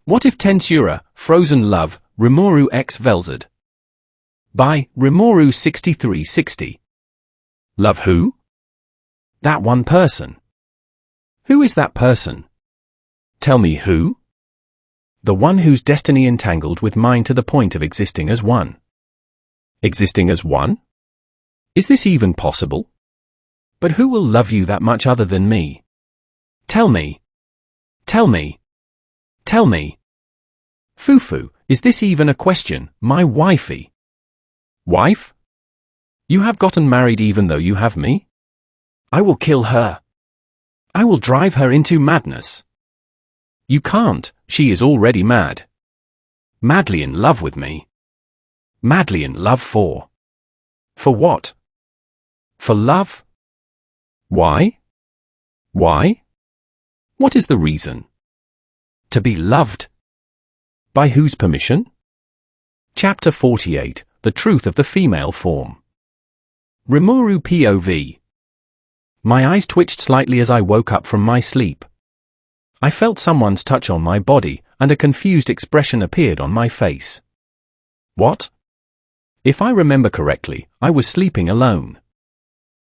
What if Tensura, Frozen Love, Rimuru x Velzard? By Rimuru 6360. Love who? That one person. Who is that person? Tell me who? The one whose destiny entangled with mine to the point of existing as one. Existing as one? Is this even possible? But who will love you that much other than me? Tell me. Tell me. Tell me. Fufu, is this even a question, my wifey? Wife? You have gotten married even though you have me? I will kill her. I will drive her into madness. You can't, she is already mad. Madly in love with me. Madly in love for. For what? For love? Why? Why? What is the reason? To be loved. By whose permission? Chapter 48, The Truth of the Female Form. Rimuru POV. My eyes twitched slightly as I woke up from my sleep. I felt someone's touch on my body, and a confused expression appeared on my face. What? If I remember correctly, I was sleeping alone.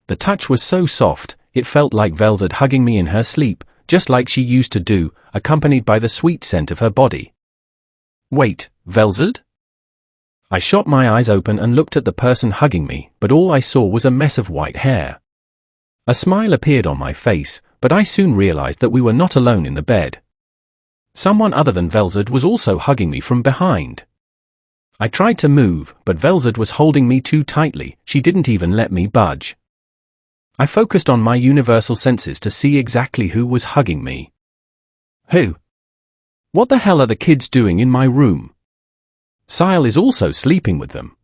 The touch was so soft, it felt like Velzard hugging me in her sleep, just like she used to do, accompanied by the sweet scent of her body. Wait, Velzard? I shot my eyes open and looked at the person hugging me, but all I saw was a mess of white hair. A smile appeared on my face, but I soon realized that we were not alone in the bed. Someone other than Velzard was also hugging me from behind. I tried to move, but Velzard was holding me too tightly, she didn't even let me budge. I focused on my universal senses to see exactly who was hugging me. Who? What the hell are the kids doing in my room? Sile is also sleeping with them.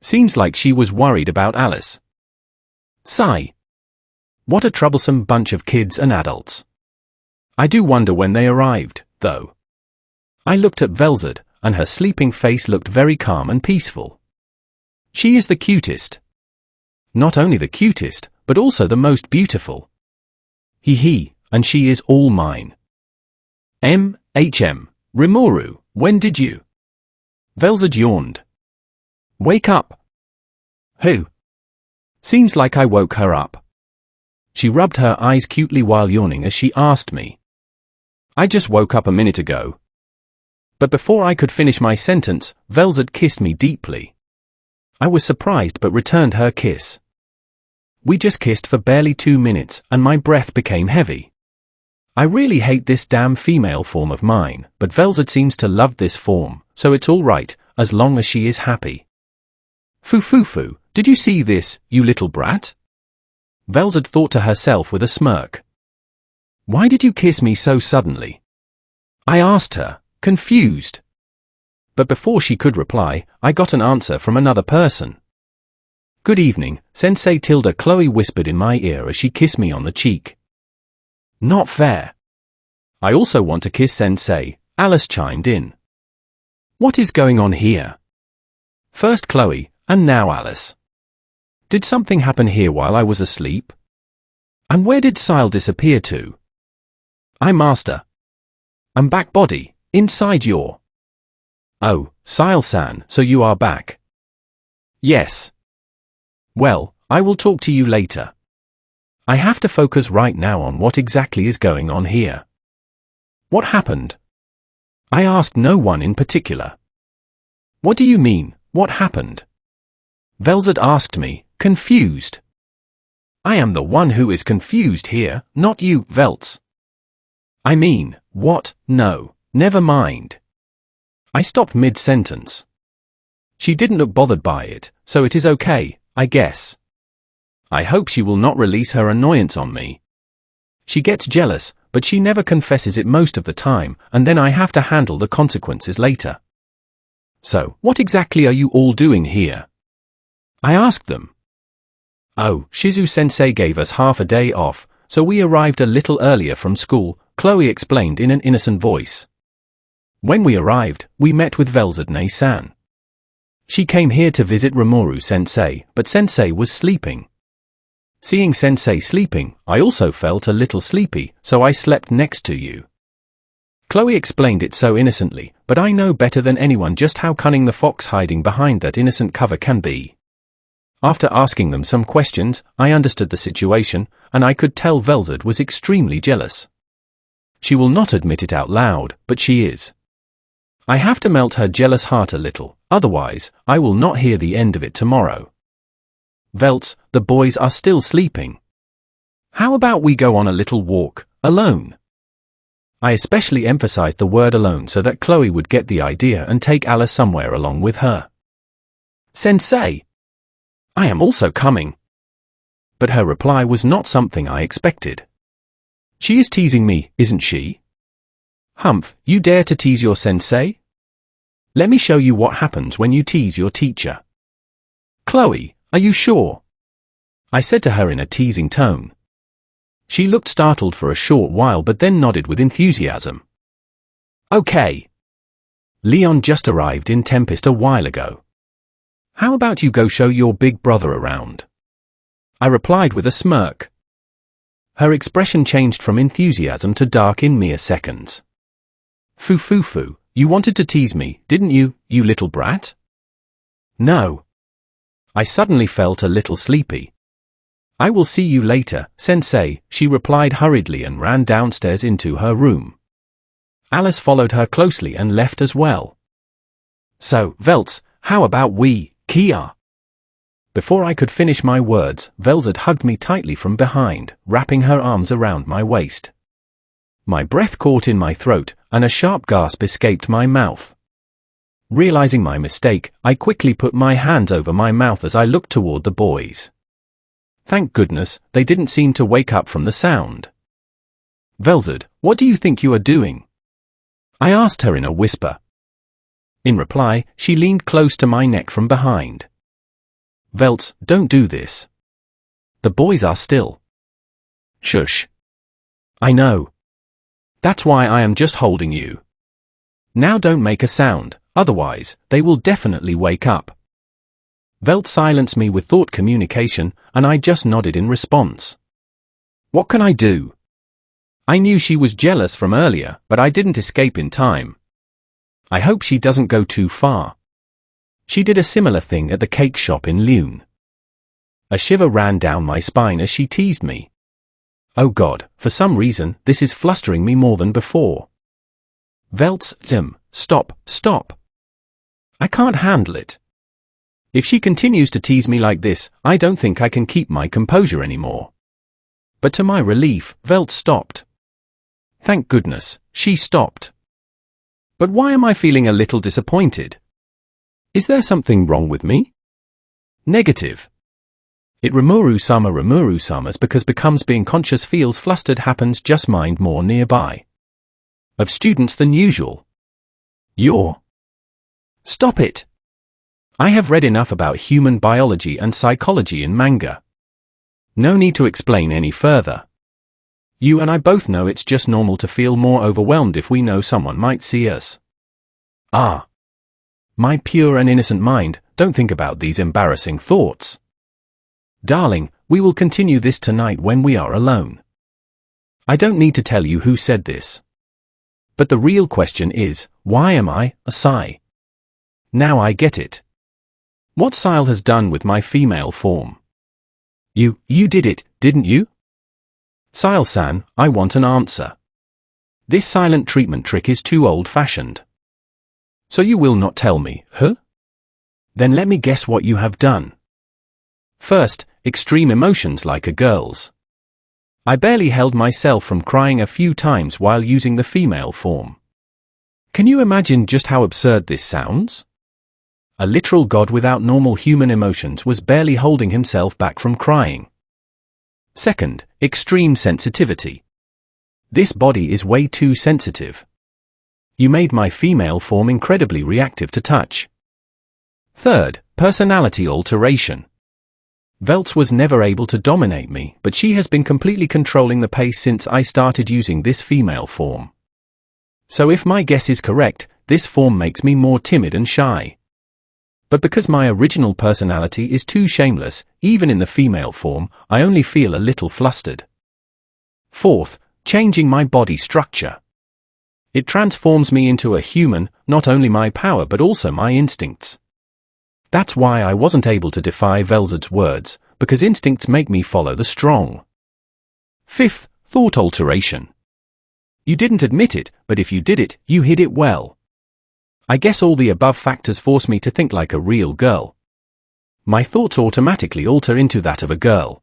Seems like she was worried about Alice. Sigh. What a troublesome bunch of kids and adults. I do wonder when they arrived, though. I looked at Velzard, and her sleeping face looked very calm and peaceful. She is the cutest. Not only the cutest, but also the most beautiful. And she is all mine. Rimuru, when did you? Velzard yawned. Wake up. Who? Seems like I woke her up. She rubbed her eyes cutely while yawning as she asked me. I just woke up a minute ago. But before I could finish my sentence, Velzard kissed me deeply. I was surprised but returned her kiss. We just kissed for barely 2 minutes, and my breath became heavy. I really hate this damn female form of mine, but Velzard seems to love this form, so it's alright, as long as she is happy. Fufu, did you see this, you little brat? Velzard thought to herself with a smirk. Why did you kiss me so suddenly? I asked her, confused. But before she could reply, I got an answer from another person. Good evening, Sensei Tilda, Chloe whispered in my ear as she kissed me on the cheek. Not fair. I also want to kiss Sensei, Alice chimed in. What is going on here? First Chloe, and now Alice. Did something happen here while I was asleep? And where did Sile disappear to? I'm Master. I'm back body, inside your... Oh, Sile-san, so you are back. Yes. Well, I will talk to you later. I have to focus right now on what exactly is going on here. What happened? I asked no one in particular. What do you mean, what happened? Velzard asked me, confused. I am the one who is confused here, not you, Velz. I mean, what? No, never mind. I stopped mid-sentence. She didn't look bothered by it, so it is okay, I guess. I hope she will not release her annoyance on me. She gets jealous, but she never confesses it most of the time, and then I have to handle the consequences later. So, what exactly are you all doing here? I asked them. Oh, Shizu-sensei gave us half a day off, so we arrived a little earlier from school, Chloe explained in an innocent voice. When we arrived, we met with Velzard-san. She came here to visit Rimuru-sensei, but sensei was sleeping. Seeing Sensei sleeping, I also felt a little sleepy, so I slept next to you. Chloe explained it so innocently, but I know better than anyone just how cunning the fox hiding behind that innocent cover can be. After asking them some questions, I understood the situation, and I could tell Velzard was extremely jealous. She will not admit it out loud, but she is. I have to melt her jealous heart a little, otherwise, I will not hear the end of it tomorrow. Velz, the boys are still sleeping. How about we go on a little walk, alone? I especially emphasized the word alone so that Chloe would get the idea and take Alice somewhere along with her. Sensei! I am also coming. But her reply was not something I expected. She is teasing me, isn't she? Humph, you dare to tease your sensei? Let me show you what happens when you tease your teacher. Chloe, are you sure? I said to her in a teasing tone. She looked startled for a short while but then nodded with enthusiasm. Okay. Leon just arrived in Tempest a while ago. How about you go show your big brother around? I replied with a smirk. Her expression changed from enthusiasm to dark in mere seconds. Fufu, you wanted to tease me, didn't you, you little brat? No. I suddenly felt a little sleepy. I will see you later, Sensei, she replied hurriedly and ran downstairs into her room. Alice followed her closely and left as well. So, Velz, how about we, Kia? Before I could finish my words, Velzard hugged me tightly from behind, wrapping her arms around my waist. My breath caught in my throat, and a sharp gasp escaped my mouth. Realizing my mistake, I quickly put my hands over my mouth as I looked toward the boys. Thank goodness, they didn't seem to wake up from the sound. Velzard, what do you think you are doing? I asked her in a whisper. In reply, she leaned close to my neck from behind. Velz, don't do this. The boys are still. Shush. I know. That's why I am just holding you. Now don't make a sound, otherwise, they will definitely wake up. Velz silenced me with thought communication, and I just nodded in response. What can I do? I knew she was jealous from earlier, but I didn't escape in time. I hope she doesn't go too far. She did a similar thing at the cake shop in Lune. A shiver ran down my spine as she teased me. Oh God, for some reason, this is flustering me more than before. Velz, stop. I can't handle it. If she continues to tease me like this, I don't think I can keep my composure anymore. But to my relief, Velz stopped. Thank goodness, she stopped. But why am I feeling a little disappointed? Is there something wrong with me? Negative. It Rimuru-sama's because becomes being conscious feels flustered happens just mind more nearby. Of students than usual. Stop it. I have read enough about human biology and psychology in manga. No need to explain any further. You and I both know it's just normal to feel more overwhelmed if we know someone might see us. Ah. My pure and innocent mind, don't think about these embarrassing thoughts. Darling, we will continue this tonight when we are alone. I don't need to tell you who said this. But the real question is, why am I a Psy? Now I get it. What Sile has done with my female form? You did it, didn't you? Sile-san, I want an answer. This silent treatment trick is too old-fashioned. So you will not tell me, huh? Then let me guess what you have done. First, extreme emotions like a girl's. I barely held myself from crying a few times while using the female form. Can you imagine just how absurd this sounds? A literal god without normal human emotions was barely holding himself back from crying. Second, extreme sensitivity. This body is way too sensitive. You made my female form incredibly reactive to touch. Third, personality alteration. Velz was never able to dominate me, but she has been completely controlling the pace since I started using this female form. So if my guess is correct, this form makes me more timid and shy. But because my original personality is too shameless, even in the female form, I only feel a little flustered. Fourth, changing my body structure. It transforms me into a human, not only my power but also my instincts. That's why I wasn't able to defy Velzard's words, because instincts make me follow the strong. Fifth, thought alteration. You didn't admit it, but if you did it, you hid it well. I guess all the above factors force me to think like a real girl. My thoughts automatically alter into that of a girl.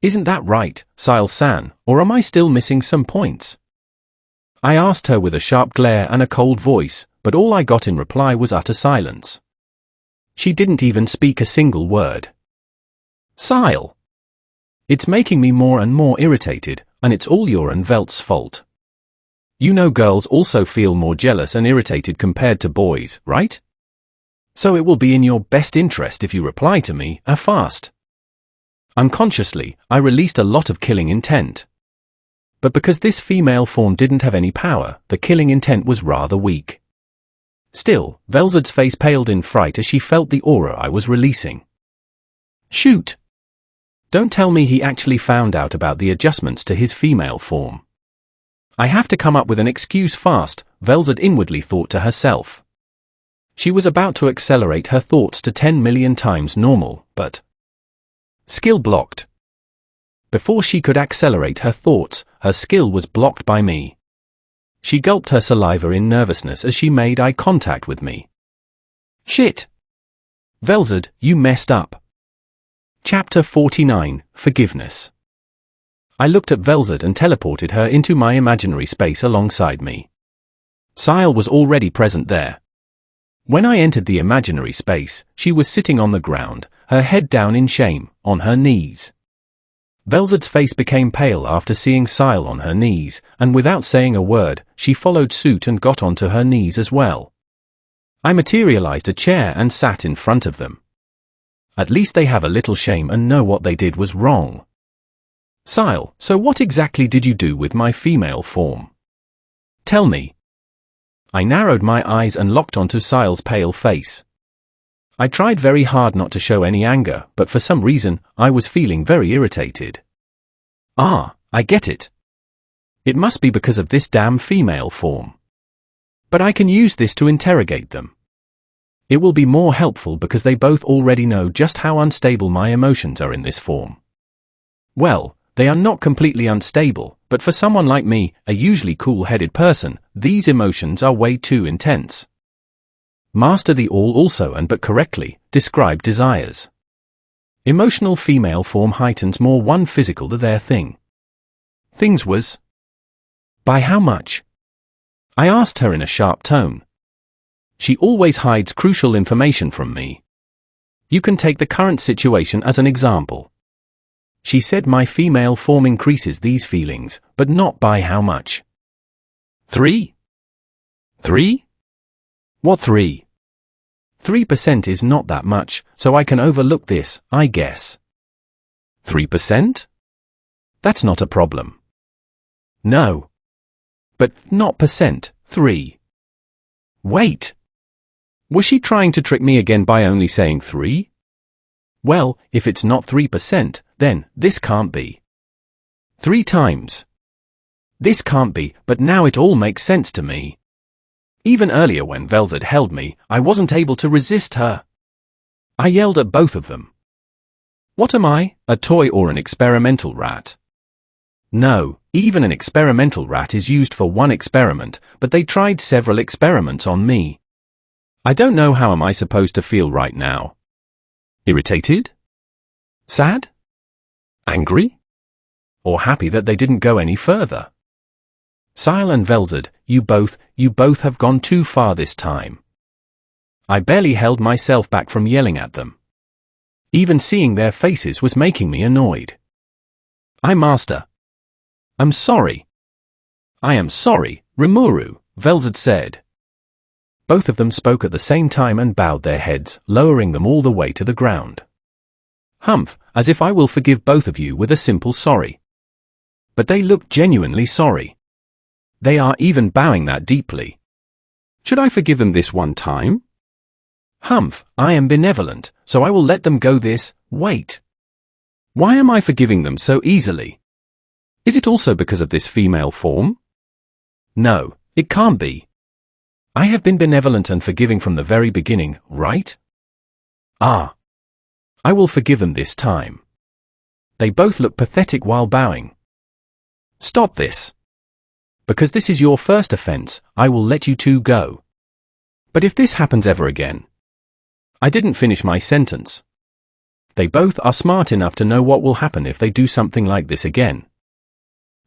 Isn't that right, Sile-san, or am I still missing some points? I asked her with a sharp glare and a cold voice, but all I got in reply was utter silence. She didn't even speak a single word. Sile. It's making me more and more irritated, and it's all your and Velt's fault. You know girls also feel more jealous and irritated compared to boys, right? So it will be in your best interest if you reply to me, fast. Unconsciously, I released a lot of killing intent. But because this female form didn't have any power, the killing intent was rather weak. Still, Velzard's face paled in fright as she felt the aura I was releasing. Shoot! Don't tell me he actually found out about the adjustments to his female form. I have to come up with an excuse fast, Velzard inwardly thought to herself. She was about to accelerate her thoughts to 10 million times normal, but... Skill blocked. Before she could accelerate her thoughts, her skill was blocked by me. She gulped her saliva in nervousness as she made eye contact with me. Shit! Velzard, you messed up. Chapter 49, Forgiveness. I looked at Velzard and teleported her into my imaginary space alongside me. Sile was already present there. When I entered the imaginary space, she was sitting on the ground, her head down in shame, on her knees. Velzard's face became pale after seeing Sile on her knees, and without saying a word, she followed suit and got onto her knees as well. I materialized a chair and sat in front of them. At least they have a little shame and know what they did was wrong. Sile, so what exactly did you do with my female form? Tell me. I narrowed my eyes and locked onto Sile's pale face. I tried very hard not to show any anger, but for some reason, I was feeling very irritated. Ah, I get it. It must be because of this damn female form. But I can use this to interrogate them. It will be more helpful because they both already know just how unstable my emotions are in this form. Well, they are not completely unstable, but for someone like me, a usually cool-headed person, these emotions are way too intense. Master the all also and but correctly, describe desires. Emotional female form heightens more one physical to their thing. Things was. By how much? I asked her in a sharp tone. She always hides crucial information from me. You can take the current situation as an example. She said my female form increases these feelings, but not by how much. 3? 3? What 3? 3% is not that much, so I can overlook this, I guess. 3%? That's not a problem. No. But not percent, 3. Wait. Was she trying to trick me again by only saying 3? Well, if it's not 3%, then this can't be. 3 times. This can't be, but now it all makes sense to me. Even earlier when Velzard held me, I wasn't able to resist her. I yelled at both of them. What am I, a toy or an experimental rat? No, even an experimental rat is used for one experiment, but they tried several experiments on me. I don't know how am I supposed to feel right now. Irritated? Sad? Angry? Or happy that they didn't go any further? Sile and Velzard, you both have gone too far this time. I barely held myself back from yelling at them. Even seeing their faces was making me annoyed. Master. I'm sorry. I am sorry, Rimuru, Velzard said. Both of them spoke at the same time and bowed their heads, lowering them all the way to the ground. Humph, as if I will forgive both of you with a simple sorry. But they look genuinely sorry. They are even bowing that deeply. Should I forgive them this one time? Humph, I am benevolent, so I will let them go this. Wait. Why am I forgiving them so easily? Is it also because of this female form? No, it can't be. I have been benevolent and forgiving from the very beginning, right? Ah. I will forgive them this time. They both look pathetic while bowing. Stop this. Because this is your first offense, I will let you two go. But if this happens ever again. I didn't finish my sentence. They both are smart enough to know what will happen if they do something like this again.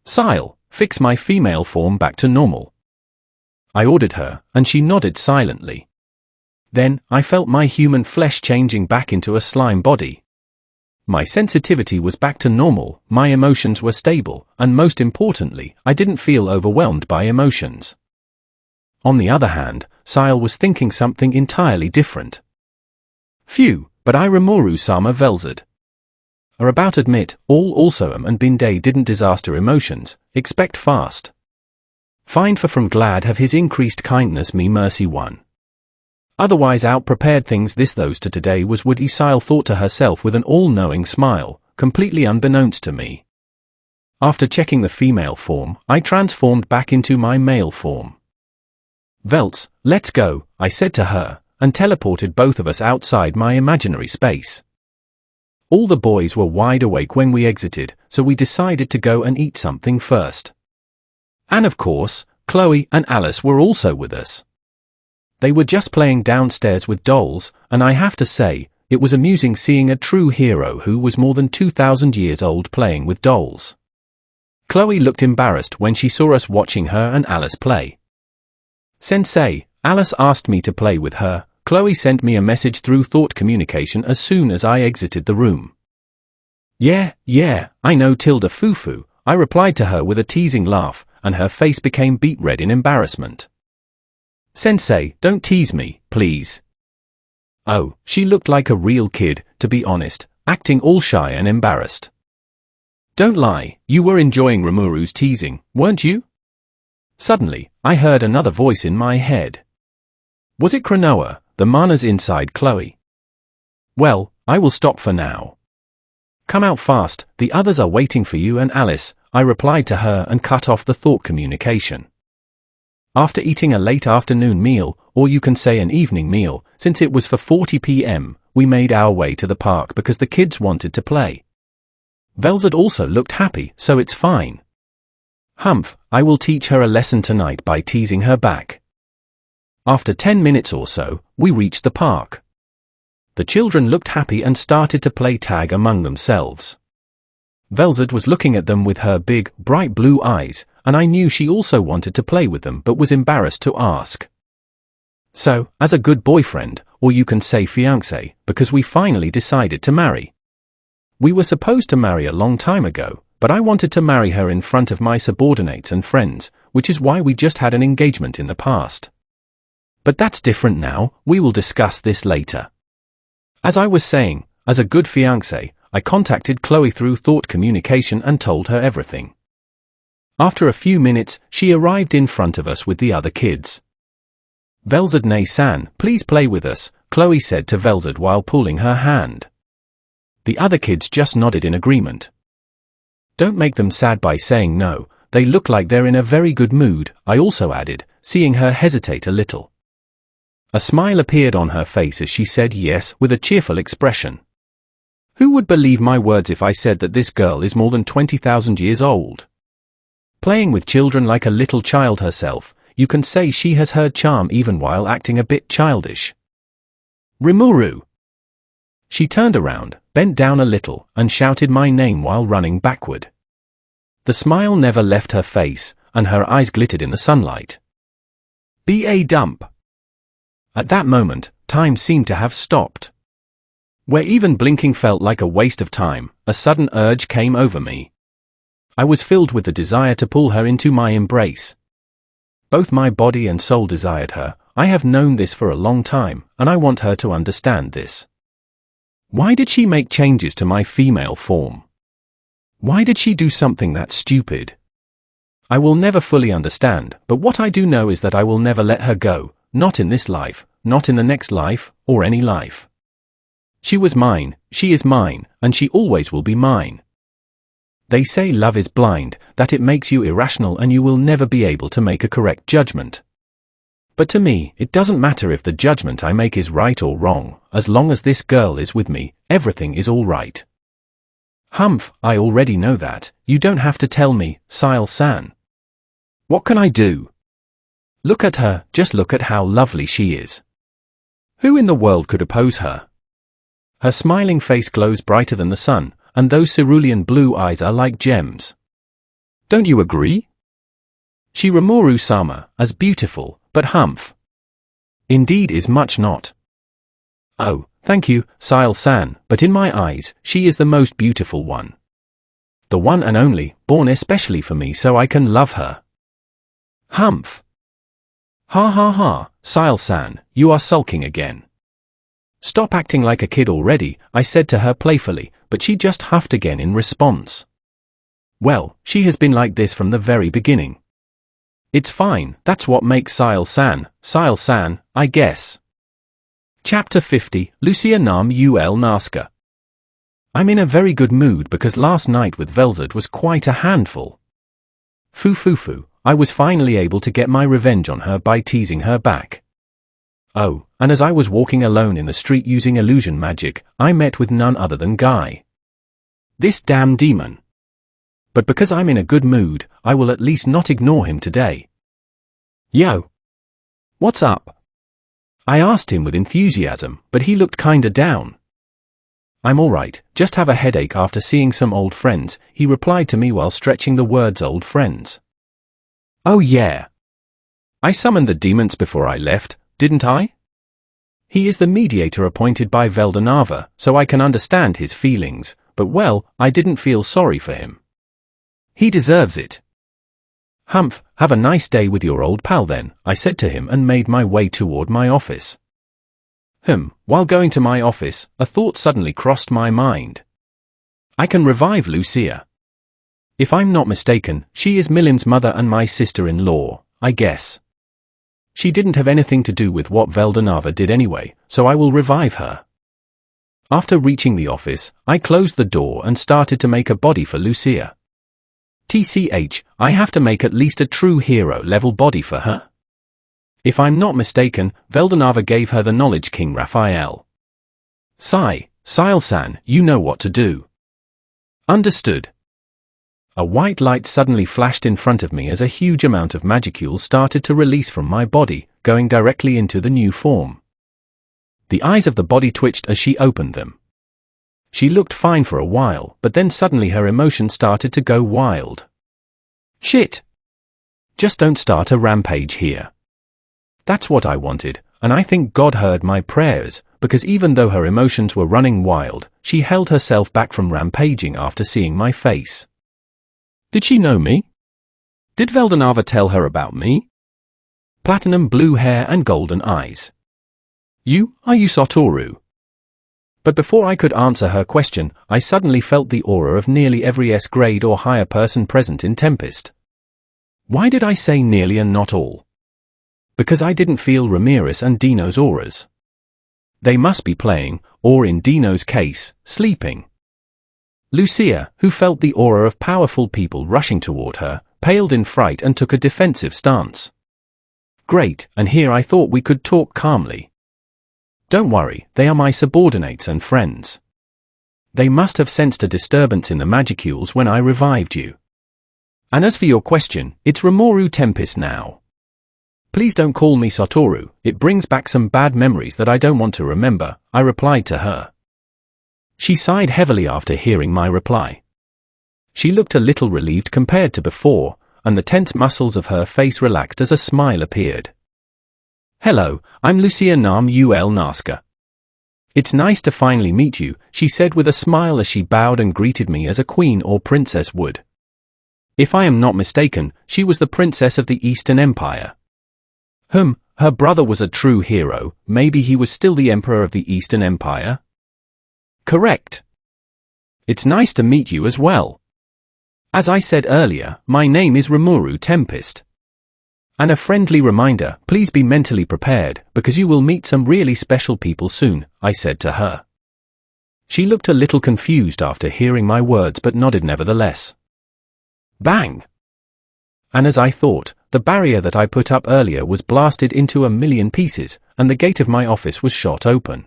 Sile, fix my female form back to normal. I ordered her, and she nodded silently. Then, I felt my human flesh changing back into a slime body. My sensitivity was back to normal, my emotions were stable, and most importantly, I didn't feel overwhelmed by emotions. On the other hand, Sile was thinking something entirely different. Phew, but I Rimuru-sama Velzard. Are about admit, all also am and bin day didn't disaster emotions, expect fast. Find for from glad have his increased kindness me mercy one. Otherwise out prepared things this those to today was would Sile thought to herself with an all-knowing smile, completely unbeknownst to me. After checking the female form, I transformed back into my male form. Veltz, let's go, I said to her, and teleported both of us outside my imaginary space. All the boys were wide awake when we exited, so we decided to go and eat something first. And of course, Chloe and Alice were also with us. They were just playing downstairs with dolls, and I have to say, it was amusing seeing a true hero who was more than 2,000 years old playing with dolls. Chloe looked embarrassed when she saw us watching her and Alice play. Sensei, Alice asked me to play with her. Chloe sent me a message through thought communication as soon as I exited the room. Yeah, I know tilde Fufu, I replied to her with a teasing laugh, and her face became beet red in embarrassment. Sensei, don't tease me, please. Oh, she looked like a real kid, to be honest, acting all shy and embarrassed. Don't lie, you were enjoying Rimuru's teasing, weren't you? Suddenly, I heard another voice in my head. Was it Cronoa, the manas inside Chloe? Well, I will stop for now. Come out fast, the others are waiting for you and Alice, I replied to her and cut off the thought communication. After eating a late afternoon meal, or you can say an evening meal, since it was for 40 p.m., we made our way to the park because the kids wanted to play. Velzard also looked happy, so it's fine. Humph, I will teach her a lesson tonight by teasing her back. After 10 minutes or so, we reached the park. The children looked happy and started to play tag among themselves. Velzard was looking at them with her big, bright blue eyes, and I knew she also wanted to play with them but was embarrassed to ask. So, as a good boyfriend, or you can say fiancé, because we finally decided to marry. We were supposed to marry a long time ago, but I wanted to marry her in front of my subordinates and friends, which is why we just had an engagement in the past. But that's different now, we will discuss this later. As I was saying, as a good fiancé, I contacted Chloe through thought communication and told her everything. After a few minutes, she arrived in front of us with the other kids. Velzard Nay-san, please play with us, Chloe said to Velzard while pulling her hand. The other kids just nodded in agreement. Don't make them sad by saying no, they look like they're in a very good mood, I also added, seeing her hesitate a little. A smile appeared on her face as she said yes with a cheerful expression. Who would believe my words if I said that this girl is more than 20,000 years old? Playing with children like a little child herself, you can say she has her charm even while acting a bit childish. Rimuru! She turned around, bent down a little, and shouted my name while running backward. The smile never left her face, and her eyes glittered in the sunlight. B.A. dump! At that moment, time seemed to have stopped. Where even blinking felt like a waste of time, a sudden urge came over me. I was filled with the desire to pull her into my embrace. Both my body and soul desired her, I have known this for a long time, and I want her to understand this. Why did she make changes to my female form? Why did she do something that stupid? I will never fully understand, but what I do know is that I will never let her go, not in this life, not in the next life, or any life. She was mine, she is mine, and she always will be mine. They say love is blind, that it makes you irrational and you will never be able to make a correct judgment. But to me, it doesn't matter if the judgment I make is right or wrong, as long as this girl is with me, everything is all right. Humph, I already know that, you don't have to tell me, Sile-san. What can I do? Look at her, just look at how lovely she is. Who in the world could oppose her? Her smiling face glows brighter than the sun, and those cerulean blue eyes are like gems. Don't you agree? She Rimuru-sama, as beautiful, but humph. Indeed is much not. Oh, thank you, Sile-san, but in my eyes, she is the most beautiful one. The one and only, born especially for me so I can love her. Humph. Ha ha ha, Sile-san, you are sulking again. Stop acting like a kid already, I said to her playfully, but she just huffed again in response. Well, she has been like this from the very beginning. It's fine, that's what makes Sile-san, I guess. Chapter 50, Lucia nam ul Naska. I'm in a very good mood because last night with Velzard was quite a handful. Fufu, I was finally able to get my revenge on her by teasing her back. Oh, and as I was walking alone in the street using illusion magic, I met with none other than Guy. This damn demon. But because I'm in a good mood, I will at least not ignore him today. Yo. What's up? I asked him with enthusiasm, but he looked kinda down. I'm alright, just have a headache after seeing some old friends, he replied to me while stretching the words old friends. Oh yeah. I summoned the demons before I left, didn't I? He is the mediator appointed by Velzard, so I can understand his feelings, but well, I didn't feel sorry for him. He deserves it. Humph, have a nice day with your old pal then, I said to him and made my way toward my office. While going to my office, a thought suddenly crossed my mind. I can revive Lucia. If I'm not mistaken, she is Milim's mother and my sister-in-law, I guess. She didn't have anything to do with what Velzard did anyway, so I will revive her. After reaching the office, I closed the door and started to make a body for Lucia. TCH, I have to make at least a true hero-level body for her. If I'm not mistaken, Velzard gave her the Knowledge King Raphael. Sile-san, you know what to do. Understood. A white light suddenly flashed in front of me as a huge amount of magicules started to release from my body, going directly into the new form. The eyes of the body twitched as she opened them. She looked fine for a while, but then suddenly her emotions started to go wild. Shit! Just don't start a rampage here. That's what I wanted, and I think God heard my prayers, because even though her emotions were running wild, she held herself back from rampaging after seeing my face. Did she know me? Did Velzard tell her about me? Platinum blue hair and golden eyes. Are you Satoru? But before I could answer her question, I suddenly felt the aura of nearly every S-grade or higher person present in Tempest. Why did I say nearly and not all? Because I didn't feel Ramirez and Dino's auras. They must be playing, or in Dino's case, sleeping. Lucia, who felt the aura of powerful people rushing toward her, paled in fright and took a defensive stance. Great, and here I thought we could talk calmly. Don't worry, they are my subordinates and friends. They must have sensed a disturbance in the magicules when I revived you. And as for your question, it's Rimuru Tempest now. Please don't call me Satoru, it brings back some bad memories that I don't want to remember, I replied to her. She sighed heavily after hearing my reply. She looked a little relieved compared to before, and the tense muscles of her face relaxed as a smile appeared. Hello, I'm Lucia nam ul Naska. It's nice to finally meet you, she said with a smile as she bowed and greeted me as a queen or princess would. If I am not mistaken, she was the princess of the Eastern Empire. Her brother was a true hero, maybe he was still the emperor of the Eastern Empire? Correct. It's nice to meet you as well. As I said earlier, my name is Rimuru Tempest. And a friendly reminder, please be mentally prepared, because you will meet some really special people soon, I said to her. She looked a little confused after hearing my words but nodded nevertheless. Bang! And as I thought, the barrier that I put up earlier was blasted into a million pieces, and the gate of my office was shot open.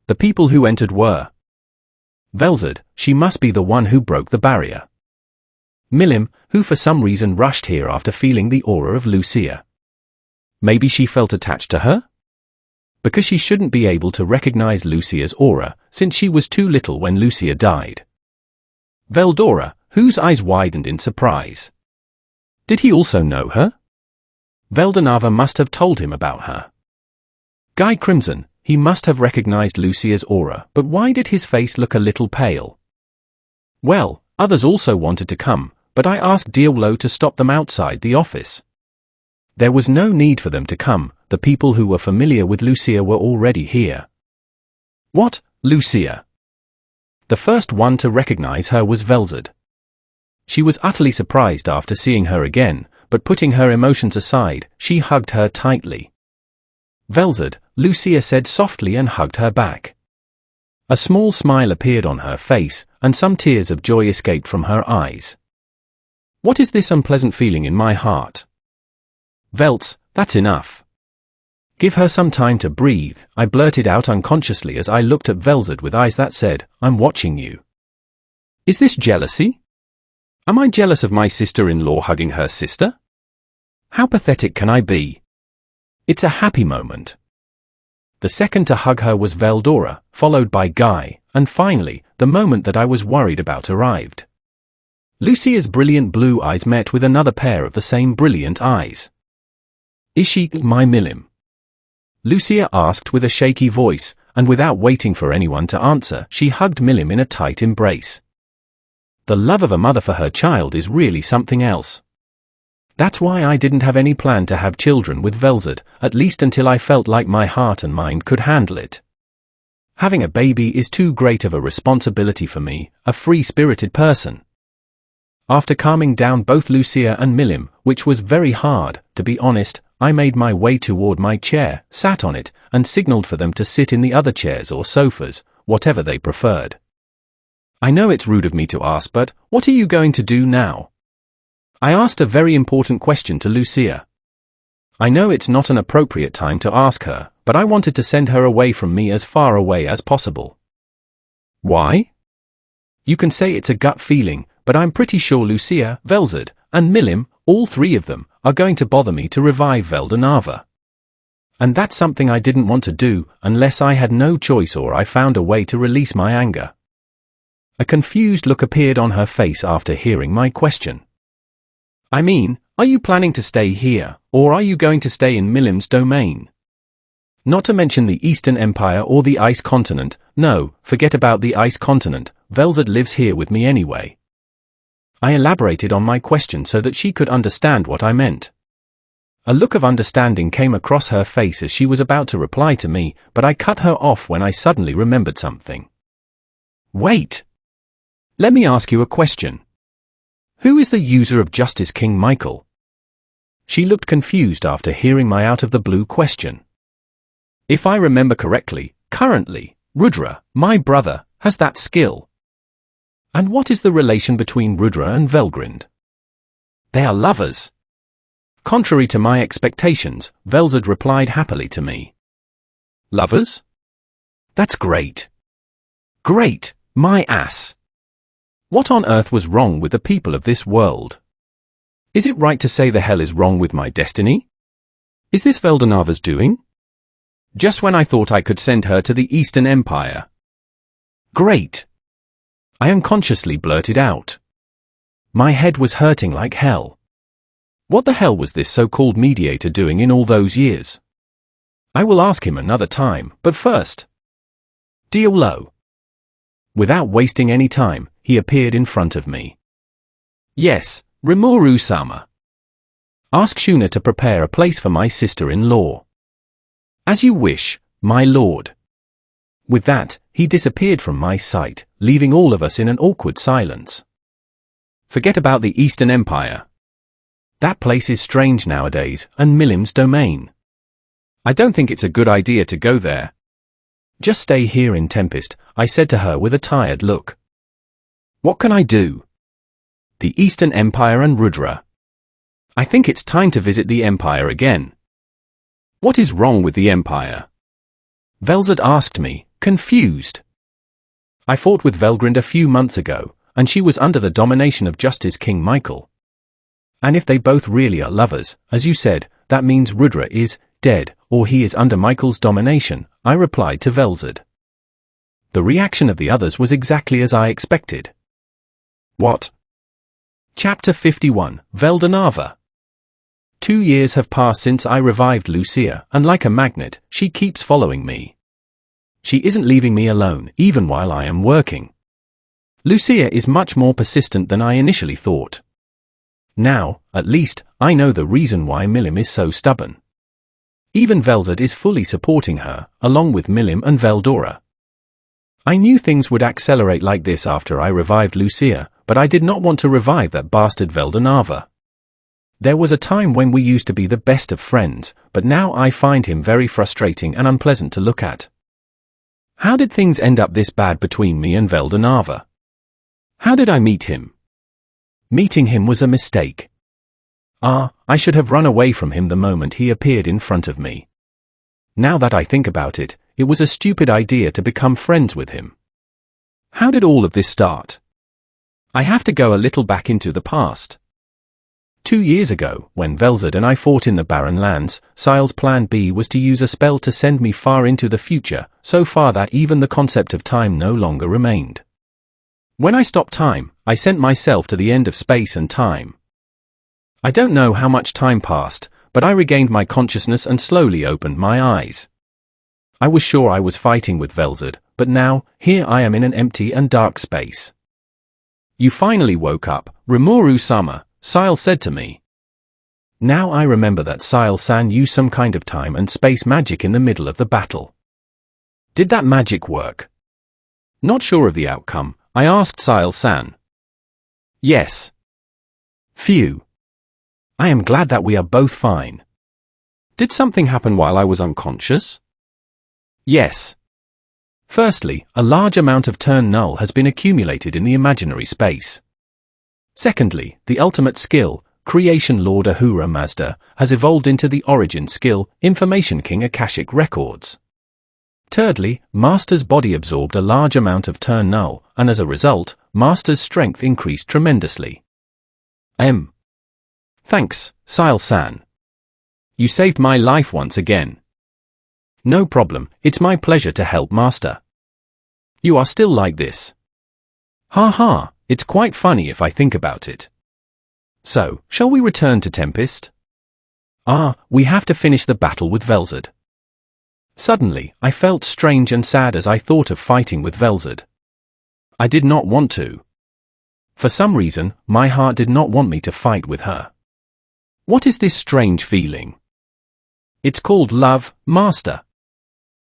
The people who entered were Velzard, she must be the one who broke the barrier. Milim, who for some reason rushed here after feeling the aura of Lucia. Maybe she felt attached to her? Because she shouldn't be able to recognize Lucia's aura, since she was too little when Lucia died. Veldora, whose eyes widened in surprise. Did he also know her? Veldanava must have told him about her. Guy Crimson, he must have recognized Lucia's aura, but why did his face look a little pale? Well, others also wanted to come, but I asked Diolo to stop them outside the office. There was no need for them to come, the people who were familiar with Lucia were already here. What, Lucia? The first one to recognize her was Velzard. She was utterly surprised after seeing her again, but putting her emotions aside, she hugged her tightly. Velzard, Lucia said softly and hugged her back. A small smile appeared on her face, and some tears of joy escaped from her eyes. What is this unpleasant feeling in my heart? Veltz, that's enough. Give her some time to breathe, I blurted out unconsciously as I looked at Velzard with eyes that said, I'm watching you. Is this jealousy? Am I jealous of my sister-in-law hugging her sister? How pathetic can I be? It's a happy moment. The second to hug her was Veldora, followed by Guy, and finally, the moment that I was worried about arrived. Lucia's brilliant blue eyes met with another pair of the same brilliant eyes. Is she my Milim? Lucia asked with a shaky voice, and without waiting for anyone to answer, she hugged Milim in a tight embrace. The love of a mother for her child is really something else. That's why I didn't have any plan to have children with Velzard, at least until I felt like my heart and mind could handle it. Having a baby is too great of a responsibility for me, a free-spirited person. After calming down both Lucia and Milim, which was very hard, to be honest, I made my way toward my chair, sat on it, and signaled for them to sit in the other chairs or sofas, whatever they preferred. I know it's rude of me to ask, but what are you going to do now? I asked a very important question to Lucia. I know it's not an appropriate time to ask her, but I wanted to send her away from me as far away as possible. Why? You can say it's a gut feeling, but I'm pretty sure Lucia, Velzard, and Milim, all three of them, are going to bother me to revive Veldanava. And that's something I didn't want to do, unless I had no choice or I found a way to release my anger. A confused look appeared on her face after hearing my question. I mean, are you planning to stay here, or are you going to stay in Milim's domain? Not to mention the Eastern Empire or the Ice Continent. No, forget about the Ice Continent, Velzard lives here with me anyway. I elaborated on my question so that she could understand what I meant. A look of understanding came across her face as she was about to reply to me, but I cut her off when I suddenly remembered something. Wait! Let me ask you a question. Who is the user of Justice King Michael? She looked confused after hearing my out-of-the-blue question. If I remember correctly, currently, Rudra, my brother, has that skill. And what is the relation between Rudra and Velgrind? They are lovers. Contrary to my expectations, Velzard replied happily to me. Lovers? That's great. Great, my ass. What on earth was wrong with the people of this world? Is it right to say the hell is wrong with my destiny? Is this Veldanava's doing? Just when I thought I could send her to the Eastern Empire. Great! I unconsciously blurted out. My head was hurting like hell. What the hell was this so-called mediator doing in all those years? I will ask him another time, but first. Diolo. Without wasting any time, he appeared in front of me. Yes, Rimuru-sama. Ask Shuna to prepare a place for my sister-in-law. As you wish, my lord. With that, he disappeared from my sight, leaving all of us in an awkward silence. Forget about the Eastern Empire. That place is strange nowadays, and Milim's domain. I don't think it's a good idea to go there. Just stay here in Tempest, I said to her with a tired look. What can I do? The Eastern Empire and Rudra. I think it's time to visit the Empire again. What is wrong with the Empire? Velzard asked me, confused. I fought with Velgrind a few months ago, and she was under the domination of Justice King Michael. And if they both really are lovers, as you said, that means Rudra is dead, or he is under Michael's domination, I replied to Velzard. The reaction of the others was exactly as I expected. What? Chapter 51, Veldanava. 2 years have passed since I revived Lucia, and like a magnet, she keeps following me. She isn't leaving me alone, even while I am working. Lucia is much more persistent than I initially thought. Now, at least, I know the reason why Milim is so stubborn. Even Velzard is fully supporting her, along with Milim and Veldora. I knew things would accelerate like this after I revived Lucia, but I did not want to revive that bastard Veldanava. There was a time when we used to be the best of friends, but now I find him very frustrating and unpleasant to look at. How did things end up this bad between me and Veldanava? How did I meet him? Meeting him was a mistake. I should have run away from him the moment he appeared in front of me. Now that I think about it, it was a stupid idea to become friends with him. How did all of this start? I have to go a little back into the past. 2 years ago, when Velzard and I fought in the Barren Lands, Sile's plan B was to use a spell to send me far into the future, so far that even the concept of time no longer remained. When I stopped time, I sent myself to the end of space and time. I don't know how much time passed, but I regained my consciousness and slowly opened my eyes. I was sure I was fighting with Velzard, but now, here I am in an empty and dark space. You finally woke up, Rimuru-sama, Sile said to me. Now I remember that Sile-san used some kind of time and space magic in the middle of the battle. Did that magic work? Not sure of the outcome, I asked Sile-san. Yes. Phew. I am glad that we are both fine. Did something happen while I was unconscious? Yes. Firstly, a large amount of turn null has been accumulated in the imaginary space. Secondly, the ultimate skill, Creation Lord Ahura Mazda, has evolved into the origin skill, Information King Akashic Records. Thirdly, Master's body absorbed a large amount of turn null, and as a result, Master's strength increased tremendously. Thanks, Sile-san. You saved my life once again. No problem, it's my pleasure to help Master. You are still like this. Ha ha, it's quite funny if I think about it. So, shall we return to Tempest? We have to finish the battle with Velzard. Suddenly, I felt strange and sad as I thought of fighting with Velzard. I did not want to. For some reason, my heart did not want me to fight with her. What is this strange feeling? It's called love, Master.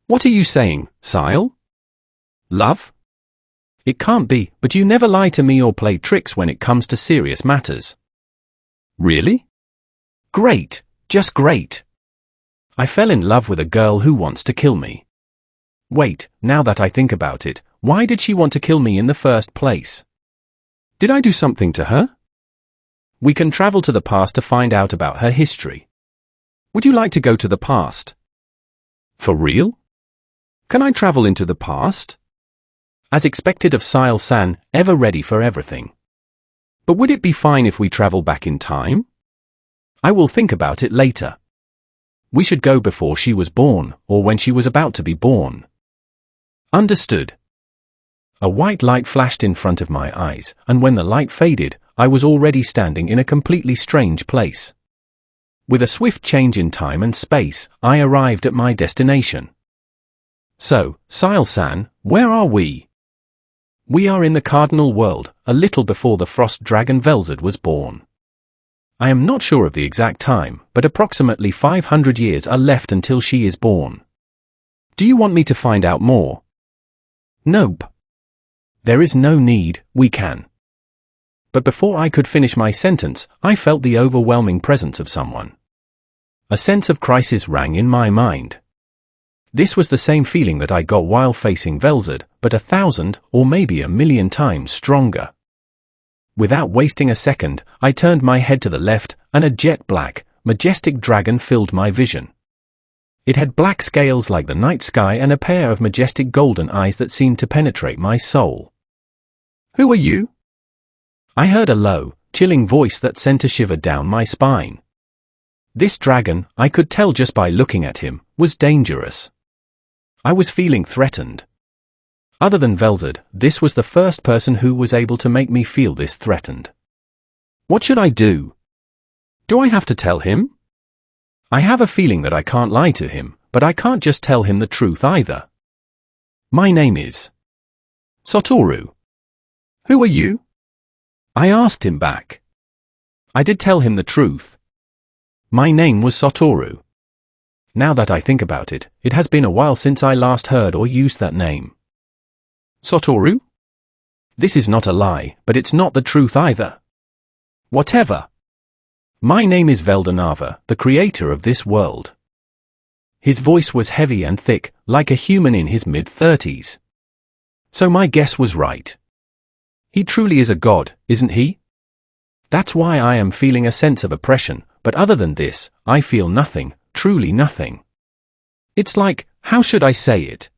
What are you saying, Sile? Love? It can't be, but you never lie to me or play tricks when it comes to serious matters. Really? Great, just great. I fell in love with a girl who wants to kill me. Wait, now that I think about it, why did she want to kill me in the first place? Did I do something to her? We can travel to the past to find out about her history. Would you like to go to the past? For real? Can I travel into the past? As expected of Sile-san, ever ready for everything. But would it be fine if we travel back in time? I will think about it later. We should go before she was born, or when she was about to be born. Understood. A white light flashed in front of my eyes, and when the light faded, I was already standing in a completely strange place. With a swift change in time and space, I arrived at my destination. So, Sile-san, where are we? We are in the Cardinal World, a little before the Frost Dragon Velzard was born. I am not sure of the exact time, but approximately 500 years are left until she is born. Do you want me to find out more? Nope. There is no need, we can. But before I could finish my sentence, I felt the overwhelming presence of someone. A sense of crisis rang in my mind. This was the same feeling that I got while facing Velzard, but 1,000 or maybe 1,000,000 times stronger. Without wasting a second, I turned my head to the left, and a jet black, majestic dragon filled my vision. It had black scales like the night sky and a pair of majestic golden eyes that seemed to penetrate my soul. "Who are you?" I heard a low, chilling voice that sent a shiver down my spine. This dragon, I could tell just by looking at him, was dangerous. I was feeling threatened. Other than Velzard, this was the first person who was able to make me feel this threatened. What should I do? Do I have to tell him? I have a feeling that I can't lie to him, but I can't just tell him the truth either. My name is Satoru. Who are you? I asked him back. I did tell him the truth. My name was Satoru. Now that I think about it, it has been a while since I last heard or used that name. Satoru? This is not a lie, but it's not the truth either. Whatever. My name is Veldanava, the creator of this world. His voice was heavy and thick, like a human in his mid-30s. So my guess was right. He truly is a god, isn't he? That's why I am feeling a sense of oppression, but other than this, I feel nothing, truly nothing. It's like, how should I say it?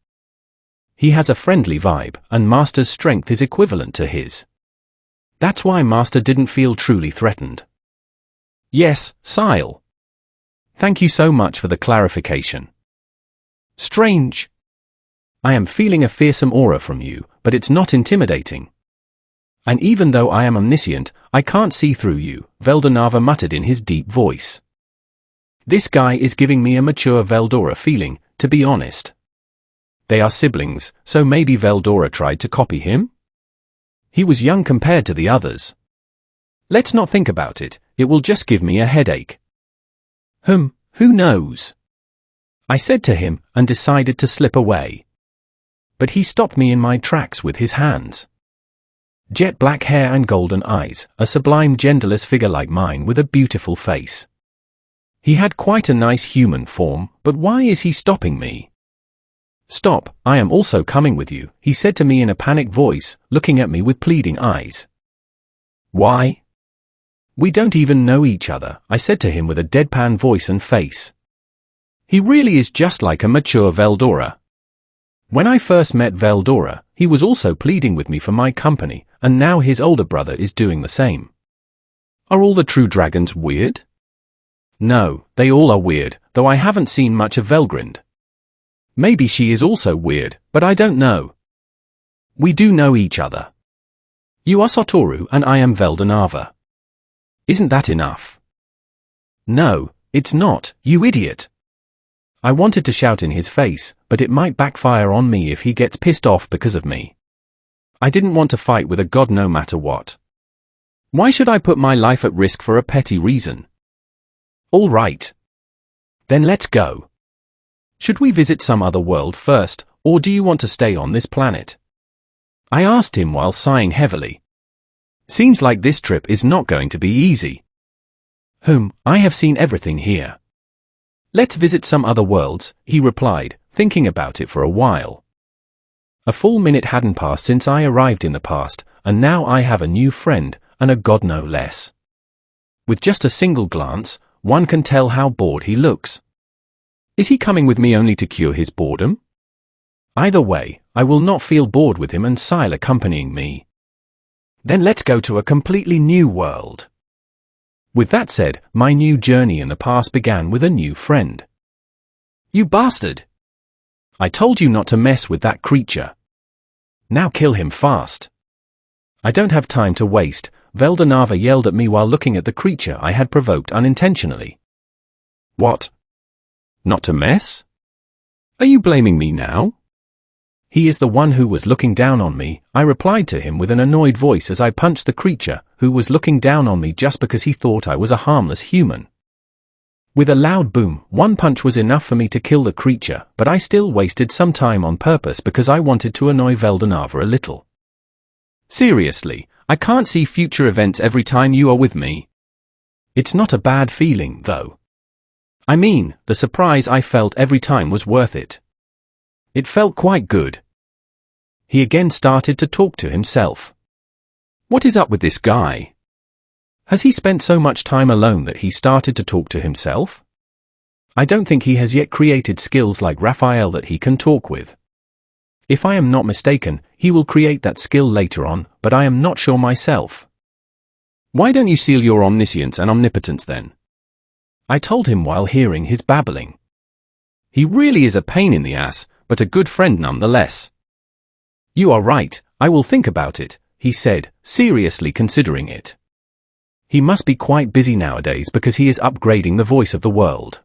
He has a friendly vibe, and Master's strength is equivalent to his. That's why Master didn't feel truly threatened. Yes, Sile. Thank you so much for the clarification. Strange. I am feeling a fearsome aura from you, but it's not intimidating. And even though I am omniscient, I can't see through you, Veldanava muttered in his deep voice. This guy is giving me a mature Veldora feeling, to be honest. They are siblings, so maybe Veldora tried to copy him? He was young compared to the others. Let's not think about it, it will just give me a headache. Who knows? I said to him, and decided to slip away. But he stopped me in my tracks with his hands. Jet black hair and golden eyes, a sublime genderless figure like mine with a beautiful face. He had quite a nice human form, but why is he stopping me? Stop, I am also coming with you, he said to me in a panicked voice, looking at me with pleading eyes. Why? We don't even know each other, I said to him with a deadpan voice and face. He really is just like a mature Veldora. When I first met Veldora, he was also pleading with me for my company, and now his older brother is doing the same. Are all the true dragons weird? No, they all are weird, though I haven't seen much of Velgrind. Maybe she is also weird, but I don't know. We do know each other. You are Satoru and I am Veldanava. Isn't that enough? No, it's not, you idiot. I wanted to shout in his face, but it might backfire on me if he gets pissed off because of me. I didn't want to fight with a god no matter what. Why should I put my life at risk for a petty reason? All right. Then let's go. Should we visit some other world first, or do you want to stay on this planet? I asked him while sighing heavily. Seems like this trip is not going to be easy. I have seen everything here. Let's visit some other worlds, he replied, thinking about it for a while. A full minute hadn't passed since I arrived in the past, and now I have a new friend, and a god no less. With just a single glance, one can tell how bored he looks. Is he coming with me only to cure his boredom? Either way, I will not feel bored with him and Sile accompanying me. Then let's go to a completely new world. With that said, my new journey in the past began with a new friend. You bastard! I told you not to mess with that creature. Now kill him fast. I don't have time to waste, Veldanava yelled at me while looking at the creature I had provoked unintentionally. What? Not to mess? Are you blaming me now? He is the one who was looking down on me, I replied to him with an annoyed voice as I punched the creature, who was looking down on me just because he thought I was a harmless human. With a loud boom, one punch was enough for me to kill the creature, but I still wasted some time on purpose because I wanted to annoy Veldanava a little. Seriously, I can't see future events every time you are with me. It's not a bad feeling, though. I mean, the surprise I felt every time was worth it. It felt quite good. He again started to talk to himself. What is up with this guy? Has he spent so much time alone that he started to talk to himself? I don't think he has yet created skills like Raphael that he can talk with. If I am not mistaken, he will create that skill later on, but I am not sure myself. Why don't you seal your omniscience and omnipotence then? I told him while hearing his babbling. He really is a pain in the ass, but a good friend nonetheless. You are right, I will think about it, he said, seriously considering it. He must be quite busy nowadays because he is upgrading the voice of the world.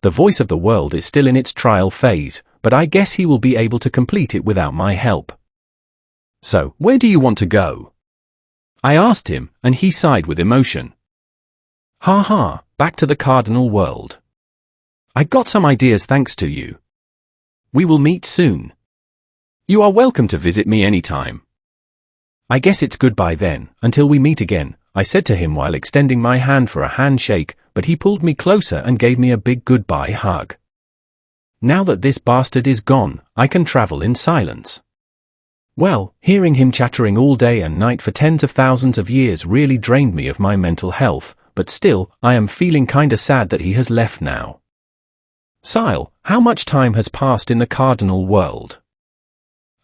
The voice of the world is still in its trial phase, but I guess he will be able to complete it without my help. So, where do you want to go? I asked him, and he sighed with emotion. Ha ha, back to the cardinal world. I got some ideas thanks to you. We will meet soon. You are welcome to visit me anytime. I guess it's goodbye then, until we meet again, I said to him while extending my hand for a handshake, but he pulled me closer and gave me a big goodbye hug. Now that this bastard is gone, I can travel in silence. Well, hearing him chattering all day and night for tens of thousands of years really drained me of my mental health, but still, I am feeling kinda sad that he has left now. Sile, how much time has passed in the cardinal world?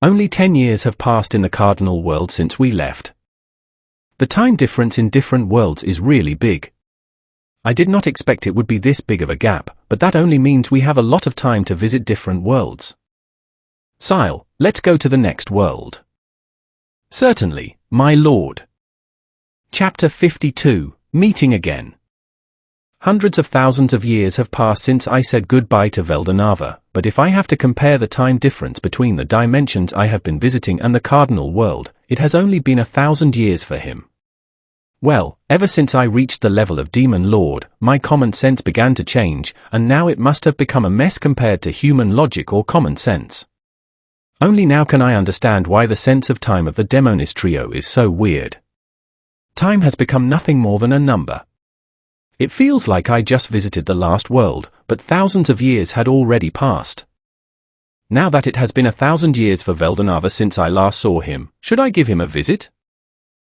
Only 10 years have passed in the cardinal world since we left. The time difference in different worlds is really big. I did not expect it would be this big of a gap, but that only means we have a lot of time to visit different worlds. Sile, let's go to the next world. Certainly, my lord. Chapter 52, Meeting Again. Hundreds of thousands of years have passed since I said goodbye to Veldanava, but if I have to compare the time difference between the dimensions I have been visiting and the cardinal world, it has only been 1,000 years for him. Well, ever since I reached the level of Demon Lord, my common sense began to change, and now it must have become a mess compared to human logic or common sense. Only now can I understand why the sense of time of the Demonis trio is so weird. Time has become nothing more than a number. It feels like I just visited the last world, but thousands of years had already passed. Now that it has been 1,000 years for Veldanava since I last saw him, should I give him a visit?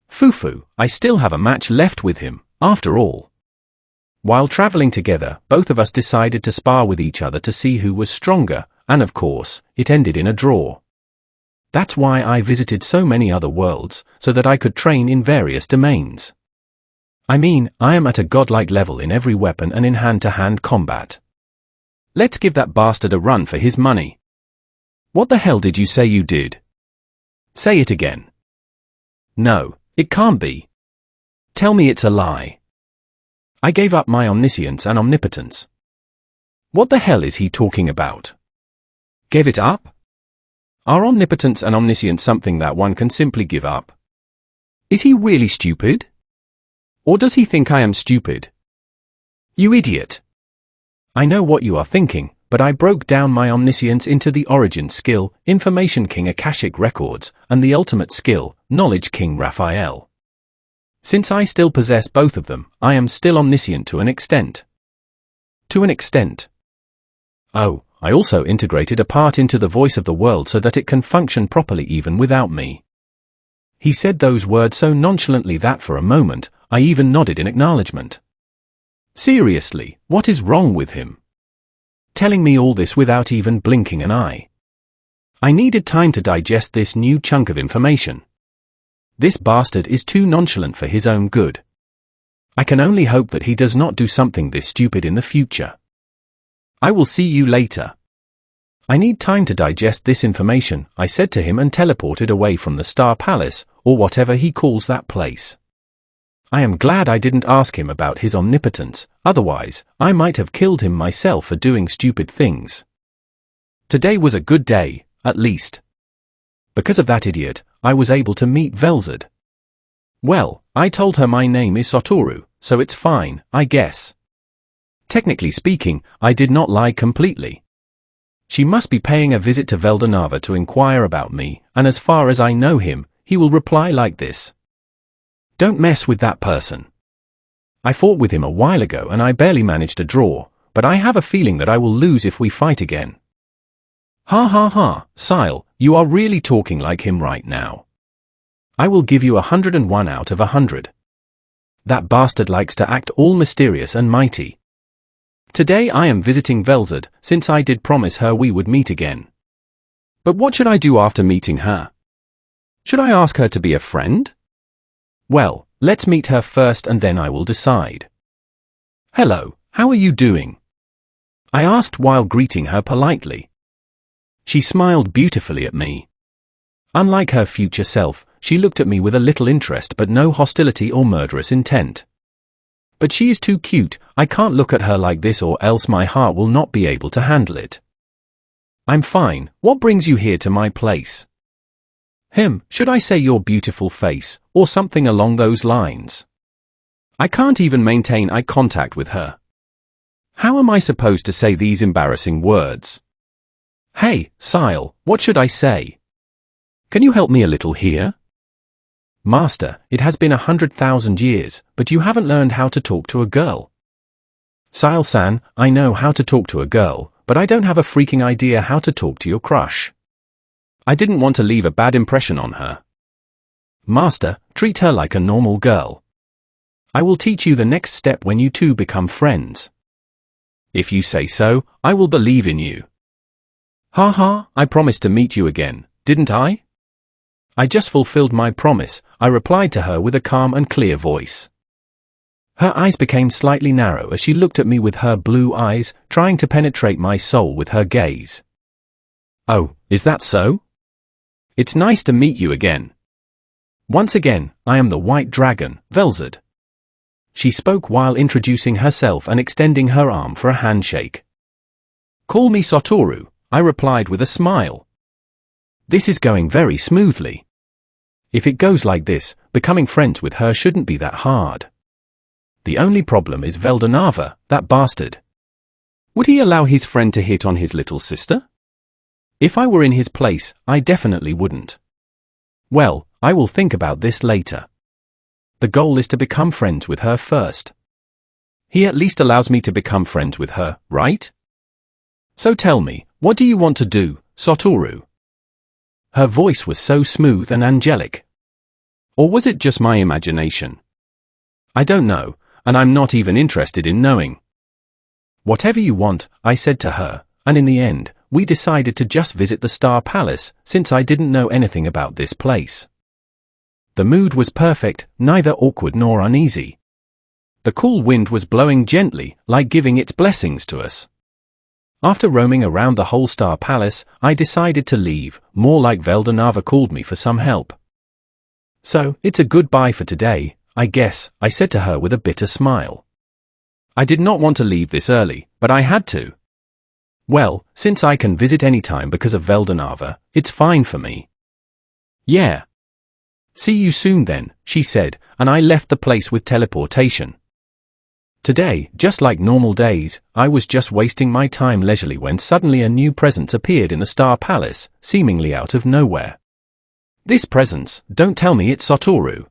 Fufu, I still have a match left with him, after all. While traveling together, both of us decided to spar with each other to see who was stronger, and of course, it ended in a draw. That's why I visited so many other worlds, so that I could train in various domains. I mean, I am at a godlike level in every weapon and in hand-to-hand combat. Let's give that bastard a run for his money. What the hell did you say you did? Say it again. No, it can't be. Tell me it's a lie. I gave up my omniscience and omnipotence. What the hell is he talking about? Gave it up? Are omnipotence and omniscience something that one can simply give up? Is he really stupid? Or does he think I am stupid? You idiot! I know what you are thinking, but I broke down my omniscience into the Origin skill, Information King Akashic Records, and the ultimate skill, Knowledge King Raphael. Since I still possess both of them, I am still omniscient to an extent. To an extent. Oh, I also integrated a part into the voice of the world so that it can function properly even without me. He said those words so nonchalantly that for a moment, I even nodded in acknowledgement. Seriously, what is wrong with him? Telling me all this without even blinking an eye. I needed time to digest this new chunk of information. This bastard is too nonchalant for his own good. I can only hope that he does not do something this stupid in the future. I will see you later. I need time to digest this information, I said to him and teleported away from the Star Palace, or whatever he calls that place. I am glad I didn't ask him about his omnipotence, otherwise, I might have killed him myself for doing stupid things. Today was a good day, at least. Because of that idiot, I was able to meet Velzard. Well, I told her my name is Satoru, so it's fine, I guess. Technically speaking, I did not lie completely. She must be paying a visit to Veldanava to inquire about me, and as far as I know him, he will reply like this. Don't mess with that person. I fought with him a while ago and I barely managed a draw, but I have a feeling that I will lose if we fight again. Ha ha ha, Sile, you are really talking like him right now. I will give you 101 out of 100. That bastard likes to act all mysterious and mighty. Today I am visiting Velzard, since I did promise her we would meet again. But what should I do after meeting her? Should I ask her to be a friend? Well, let's meet her first and then I will decide. Hello, how are you doing? I asked while greeting her politely. She smiled beautifully at me. Unlike her future self, she looked at me with a little interest but no hostility or murderous intent. But she is too cute, I can't look at her like this or else my heart will not be able to handle it. I'm fine, what brings you here to my place? Should I say your beautiful face, or something along those lines? I can't even maintain eye contact with her. How am I supposed to say these embarrassing words? Hey, Sile, what should I say? Can you help me a little here? Master, it has been 100,000 years, but you haven't learned how to talk to a girl. Sile-san, I know how to talk to a girl, but I don't have a freaking idea how to talk to your crush. I didn't want to leave a bad impression on her. Master, treat her like a normal girl. I will teach you the next step when you two become friends. If you say so, I will believe in you. Ha ha, I promised to meet you again, didn't I? I just fulfilled my promise, I replied to her with a calm and clear voice. Her eyes became slightly narrow as she looked at me with her blue eyes, trying to penetrate my soul with her gaze. Oh, is that so? It's nice to meet you again. Once again, I am the White Dragon, Velzard. She spoke while introducing herself and extending her arm for a handshake. Call me Satoru, I replied with a smile. This is going very smoothly. If it goes like this, becoming friends with her shouldn't be that hard. The only problem is Veldanava, that bastard. Would he allow his friend to hit on his little sister? If I were in his place, I definitely wouldn't. Well, I will think about this later. The goal is to become friends with her first. He at least allows me to become friends with her, right? So tell me, what do you want to do, Satoru? Her voice was so smooth and angelic. Or was it just my imagination? I don't know, and I'm not even interested in knowing. Whatever you want, I said to her, and in the end, we decided to just visit the Star Palace, since I didn't know anything about this place. The mood was perfect, neither awkward nor uneasy. The cool wind was blowing gently, like giving its blessings to us. After roaming around the whole Star Palace, I decided to leave, more like Veldanava called me for some help. So, it's a goodbye for today, I guess, I said to her with a bitter smile. I did not want to leave this early, but I had to. Well, since I can visit anytime because of Veldanava, it's fine for me. Yeah. See you soon then, she said, and I left the place with teleportation. Today, just like normal days, I was just wasting my time leisurely when suddenly a new presence appeared in the Star Palace, seemingly out of nowhere. This presence, don't tell me it's Satoru.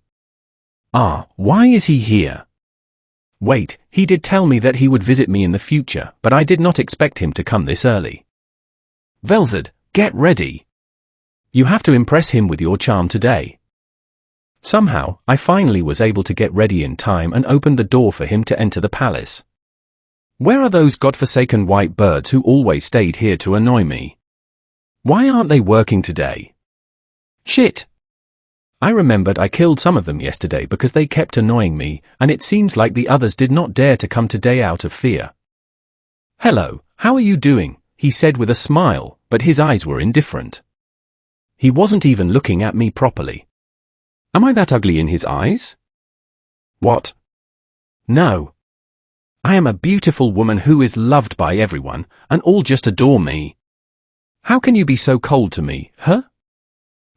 Ah, why is he here? Wait, he did tell me that he would visit me in the future, but I did not expect him to come this early. Velzard, get ready. You have to impress him with your charm today. Somehow, I finally was able to get ready in time and opened the door for him to enter the palace. Where are those godforsaken white birds who always stayed here to annoy me? Why aren't they working today? Shit! I remembered I killed some of them yesterday because they kept annoying me, and it seems like the others did not dare to come today out of fear. Hello, how are you doing? He said with a smile, but his eyes were indifferent. He wasn't even looking at me properly. Am I that ugly in his eyes? What? No. I am a beautiful woman who is loved by everyone, and all just adore me. How can you be so cold to me, huh?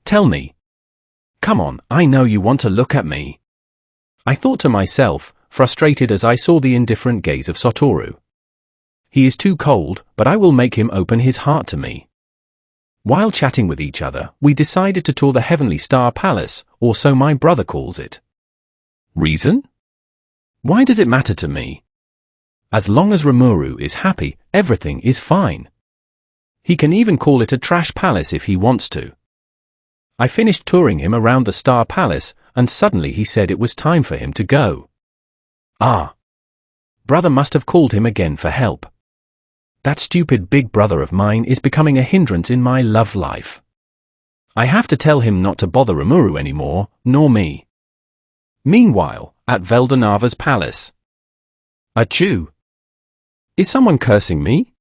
Tell me. Come on, I know you want to look at me. I thought to myself, frustrated as I saw the indifferent gaze of Satoru. He is too cold, but I will make him open his heart to me. While chatting with each other, we decided to tour the Heavenly Star Palace, or so my brother calls it. Reason? Why does it matter to me? As long as Rimuru is happy, everything is fine. He can even call it a trash palace if he wants to. I finished touring him around the Star Palace, and suddenly he said it was time for him to go. Ah. Brother must have called him again for help. That stupid big brother of mine is becoming a hindrance in my love life. I have to tell him not to bother Rimuru anymore, nor me. Meanwhile, at Veldanava's palace. Achoo! Is someone cursing me?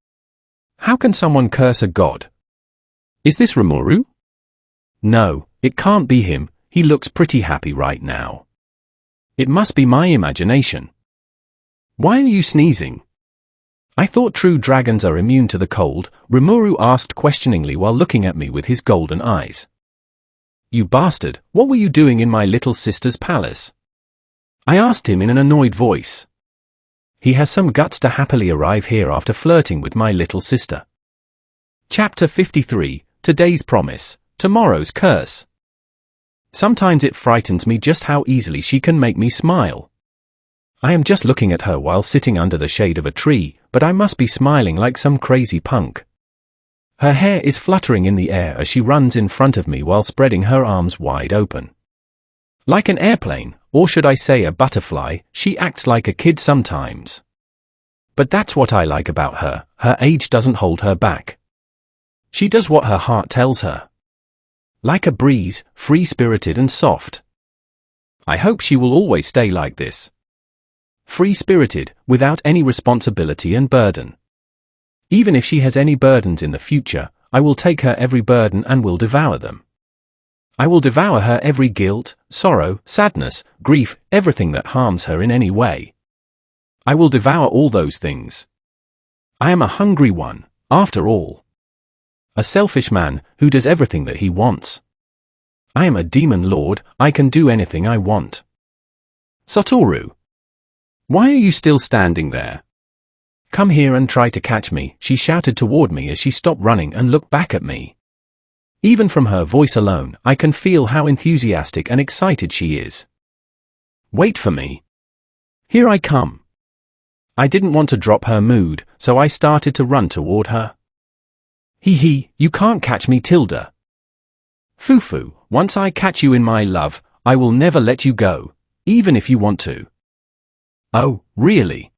How can someone curse a god? Is this Rimuru? No, it can't be him, he looks pretty happy right now. It must be my imagination. Why are you sneezing? I thought true dragons are immune to the cold, Rimuru asked questioningly while looking at me with his golden eyes. You bastard, what were you doing in my little sister's palace? I asked him in an annoyed voice. He has some guts to happily arrive here after flirting with my little sister. Chapter 53, Today's Promise, Tomorrow's Curse. Sometimes it frightens me just how easily she can make me smile. I am just looking at her while sitting under the shade of a tree, but I must be smiling like some crazy punk. Her hair is fluttering in the air as she runs in front of me while spreading her arms wide open. Like an airplane, or should I say a butterfly, she acts like a kid sometimes. But that's what I like about her, her age doesn't hold her back. She does what her heart tells her. Like a breeze, free-spirited and soft. I hope she will always stay like this. Free-spirited, without any responsibility and burden. Even if she has any burdens in the future, I will take her every burden and will devour them. I will devour her every guilt, sorrow, sadness, grief, everything that harms her in any way. I will devour all those things. I am a hungry one, after all. A selfish man, who does everything that he wants. I am a demon lord, I can do anything I want. Satoru. Why are you still standing there? Come here and try to catch me, she shouted toward me as she stopped running and looked back at me. Even from her voice alone, I can feel how enthusiastic and excited she is. Wait for me. Here I come. I didn't want to drop her mood, so I started to run toward her. Hee, you can't catch me, Tilda. Fufu, once I catch you in my love, I will never let you go, even if you want to. Oh, really?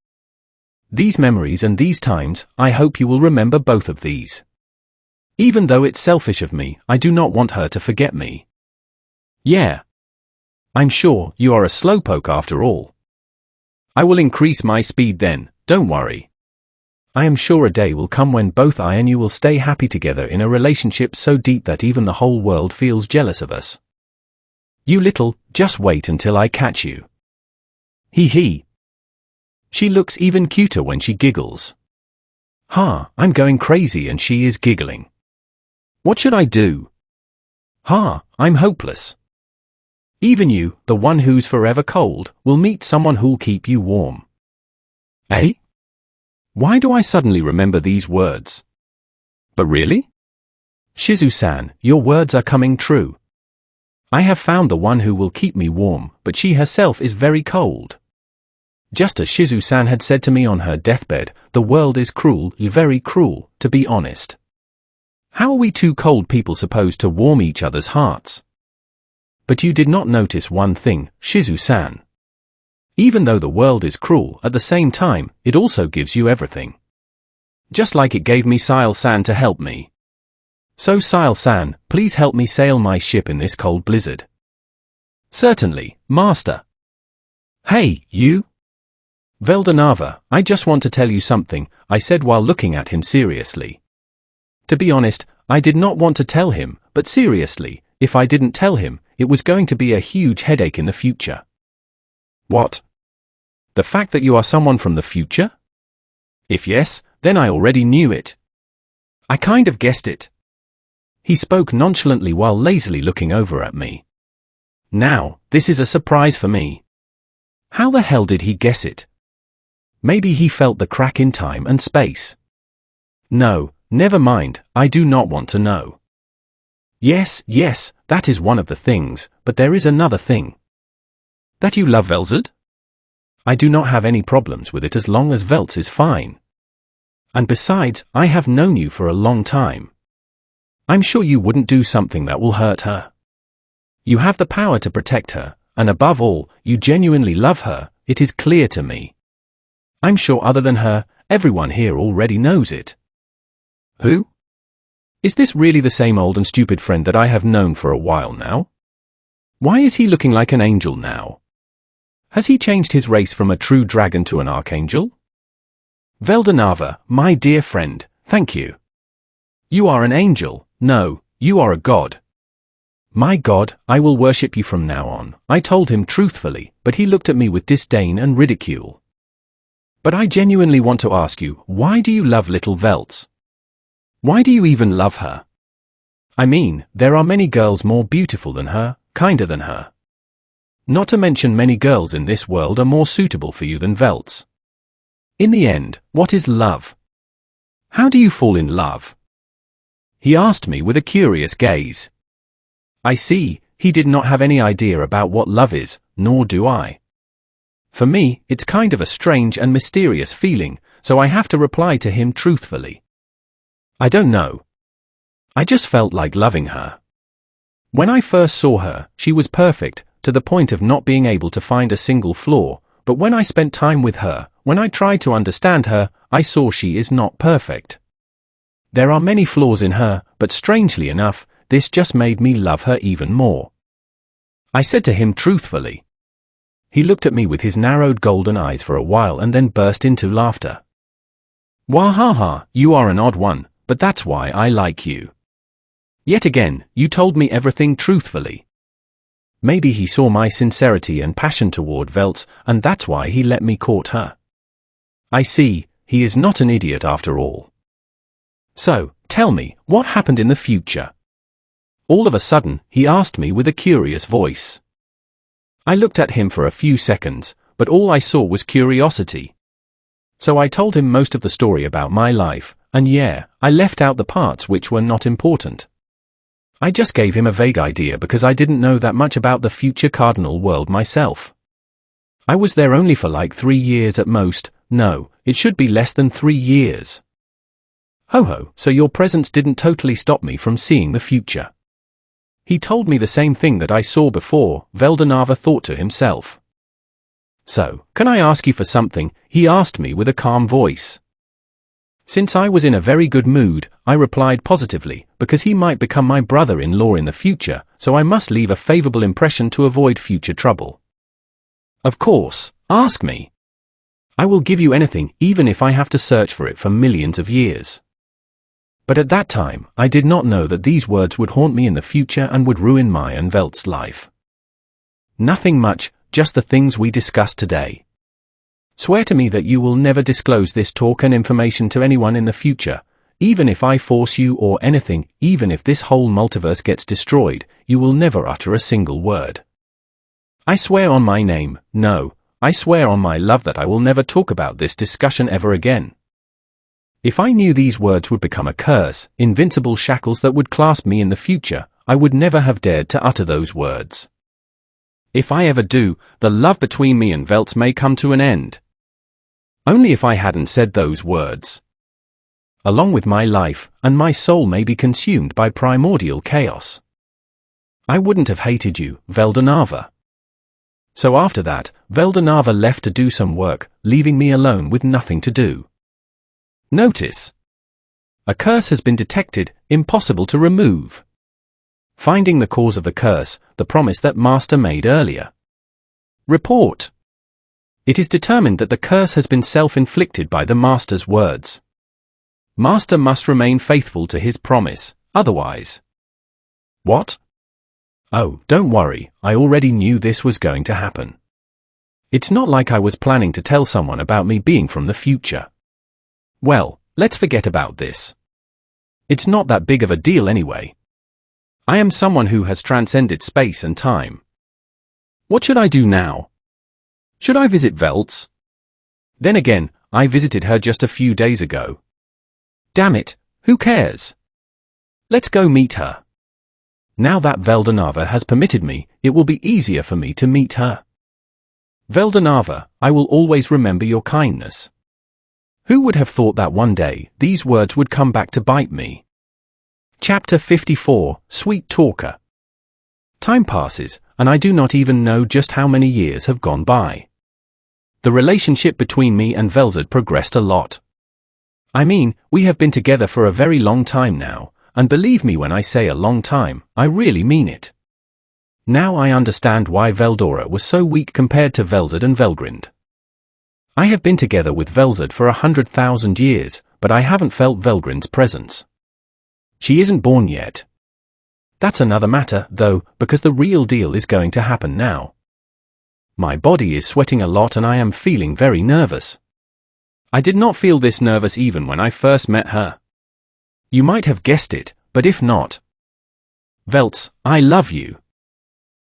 These memories and these times, I hope you will remember both of these. Even though it's selfish of me, I do not want her to forget me. Yeah. I'm sure you are a slowpoke after all. I will increase my speed then, don't worry. I am sure a day will come when both I and you will stay happy together in a relationship so deep that even the whole world feels jealous of us. You little, just wait until I catch you. Hee. She looks even cuter when she giggles. I'm going crazy and she is giggling. What should I do? I'm hopeless. Even you, the one who's forever cold, will meet someone who'll keep you warm. Eh? Why do I suddenly remember these words? But really? Shizu-san, your words are coming true. I have found the one who will keep me warm, but she herself is very cold. Just as Shizu-san had said to me on her deathbed, the world is cruel, very cruel, to be honest. How are we two cold people supposed to warm each other's hearts? But you did not notice one thing, Shizu-san. Even though the world is cruel, at the same time, it also gives you everything. Just like it gave me Sile-san to help me. So Sile-san, please help me sail my ship in this cold blizzard. Certainly, master. Hey, you! Veldanava, I just want to tell you something, I said while looking at him seriously. To be honest, I did not want to tell him, but seriously, if I didn't tell him, it was going to be a huge headache in the future. What? The fact that you are someone from the future? If yes, then I already knew it. I kind of guessed it. He spoke nonchalantly while lazily looking over at me. Now, this is a surprise for me. How the hell did he guess it? Maybe he felt the crack in time and space. No, never mind, I do not want to know. Yes, that is one of the things, but there is another thing. That you love Velzard? I do not have any problems with it as long as Velz is fine. And besides, I have known you for a long time. I'm sure you wouldn't do something that will hurt her. You have the power to protect her, and above all, you genuinely love her, it is clear to me. I'm sure other than her, everyone here already knows it. Who? Is this really the same old and stupid friend that I have known for a while now? Why is he looking like an angel now? Has he changed his race from a true dragon to an archangel? Veldanava, my dear friend, thank you. You are an angel, no, you are a god. My God, I will worship you from now on, I told him truthfully, but he looked at me with disdain and ridicule. But I genuinely want to ask you, why do you love little Velz? Why do you even love her? I mean, there are many girls more beautiful than her, kinder than her. Not to mention many girls in this world are more suitable for you than Velz. In the end, what is love? How do you fall in love? He asked me with a curious gaze. I see, he did not have any idea about what love is, nor do I. For me, it's kind of a strange and mysterious feeling, so I have to reply to him truthfully. I don't know. I just felt like loving her. When I first saw her, she was perfect, to the point of not being able to find a single flaw, but when I spent time with her, when I tried to understand her, I saw she is not perfect. There are many flaws in her, but strangely enough, this just made me love her even more. I said to him truthfully. He looked at me with his narrowed golden eyes for a while and then burst into laughter. Wahaha, you are an odd one, but that's why I like you. Yet again, you told me everything truthfully. Maybe he saw my sincerity and passion toward Velz, and that's why he let me court her. I see, he is not an idiot after all. So, tell me, what happened in the future? All of a sudden, he asked me with a curious voice. I looked at him for a few seconds, but all I saw was curiosity. So I told him most of the story about my life, and yeah, I left out the parts which were not important. I just gave him a vague idea because I didn't know that much about the future cardinal world myself. I was there only for like 3 years at most. No, it should be less than 3 years. Ho, so your presence didn't totally stop me from seeing the future. He told me the same thing that I saw before, Veldanava thought to himself. So, can I ask you for something? He asked me with a calm voice. Since I was in a very good mood, I replied positively, because he might become my brother-in-law in the future, so I must leave a favorable impression to avoid future trouble. Of course, ask me. I will give you anything, even if I have to search for it for millions of years. But at that time, I did not know that these words would haunt me in the future and would ruin my and Velz's life. Nothing much, just the things we discussed today. Swear to me that you will never disclose this talk and information to anyone in the future, even if I force you or anything, even if this whole multiverse gets destroyed, you will never utter a single word. I swear on my name, no, I swear on my love that I will never talk about this discussion ever again. If I knew these words would become a curse, invincible shackles that would clasp me in the future, I would never have dared to utter those words. If I ever do, the love between me and Velz may come to an end. Only if I hadn't said those words. Along with my life, and my soul may be consumed by primordial chaos. I wouldn't have hated you, Veldanava. So after that, Veldanava left to do some work, leaving me alone with nothing to do. Notice. A curse has been detected, impossible to remove. Finding the cause of the curse, the promise that Master made earlier. Report. It is determined that the curse has been self-inflicted by the Master's words. Master must remain faithful to his promise, otherwise. What? Oh, don't worry, I already knew this was going to happen. It's not like I was planning to tell someone about me being from the future. Well, let's forget about this. It's not that big of a deal anyway. I am someone who has transcended space and time. What should I do now? Should I visit Velz? Then again, I visited her just a few days ago. Damn it, who cares? Let's go meet her. Now that Veldanava has permitted me, it will be easier for me to meet her. Veldanava, I will always remember your kindness. Who would have thought that one day these words would come back to bite me? Chapter 54, Sweet Talker. Time passes, and I do not even know just how many years have gone by. The relationship between me and Velzard progressed a lot. I mean, we have been together for a very long time now, and believe me when I say a long time, I really mean it. Now I understand why Veldora was so weak compared to Velzard and Velgrind. I have been together with Velzard for 100,000 years, but I haven't felt Velgrind's presence. She isn't born yet. That's another matter, though, because the real deal is going to happen now. My body is sweating a lot and I am feeling very nervous. I did not feel this nervous even when I first met her. You might have guessed it, but if not. Veltz, I love you.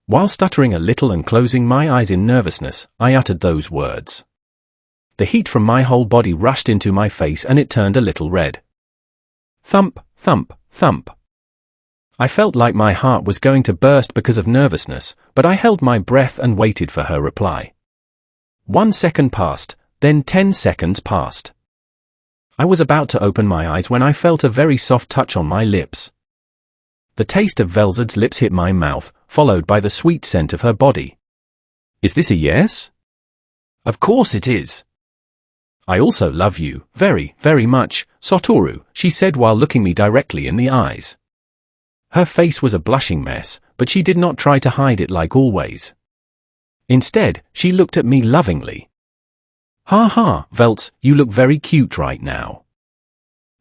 While stuttering a little and closing my eyes in nervousness, I uttered those words. The heat from my whole body rushed into my face and it turned a little red. Thump, thump, thump. I felt like my heart was going to burst because of nervousness, but I held my breath and waited for her reply. 1 second passed, then 10 seconds passed. I was about to open my eyes when I felt a very soft touch on my lips. The taste of Velzard's lips hit my mouth, followed by the sweet scent of her body. Is this a yes? Of course it is. I also love you, very, very much, Satoru, she said while looking me directly in the eyes. Her face was a blushing mess, but she did not try to hide it like always. Instead, she looked at me lovingly. Ha ha, Veltz, you look very cute right now.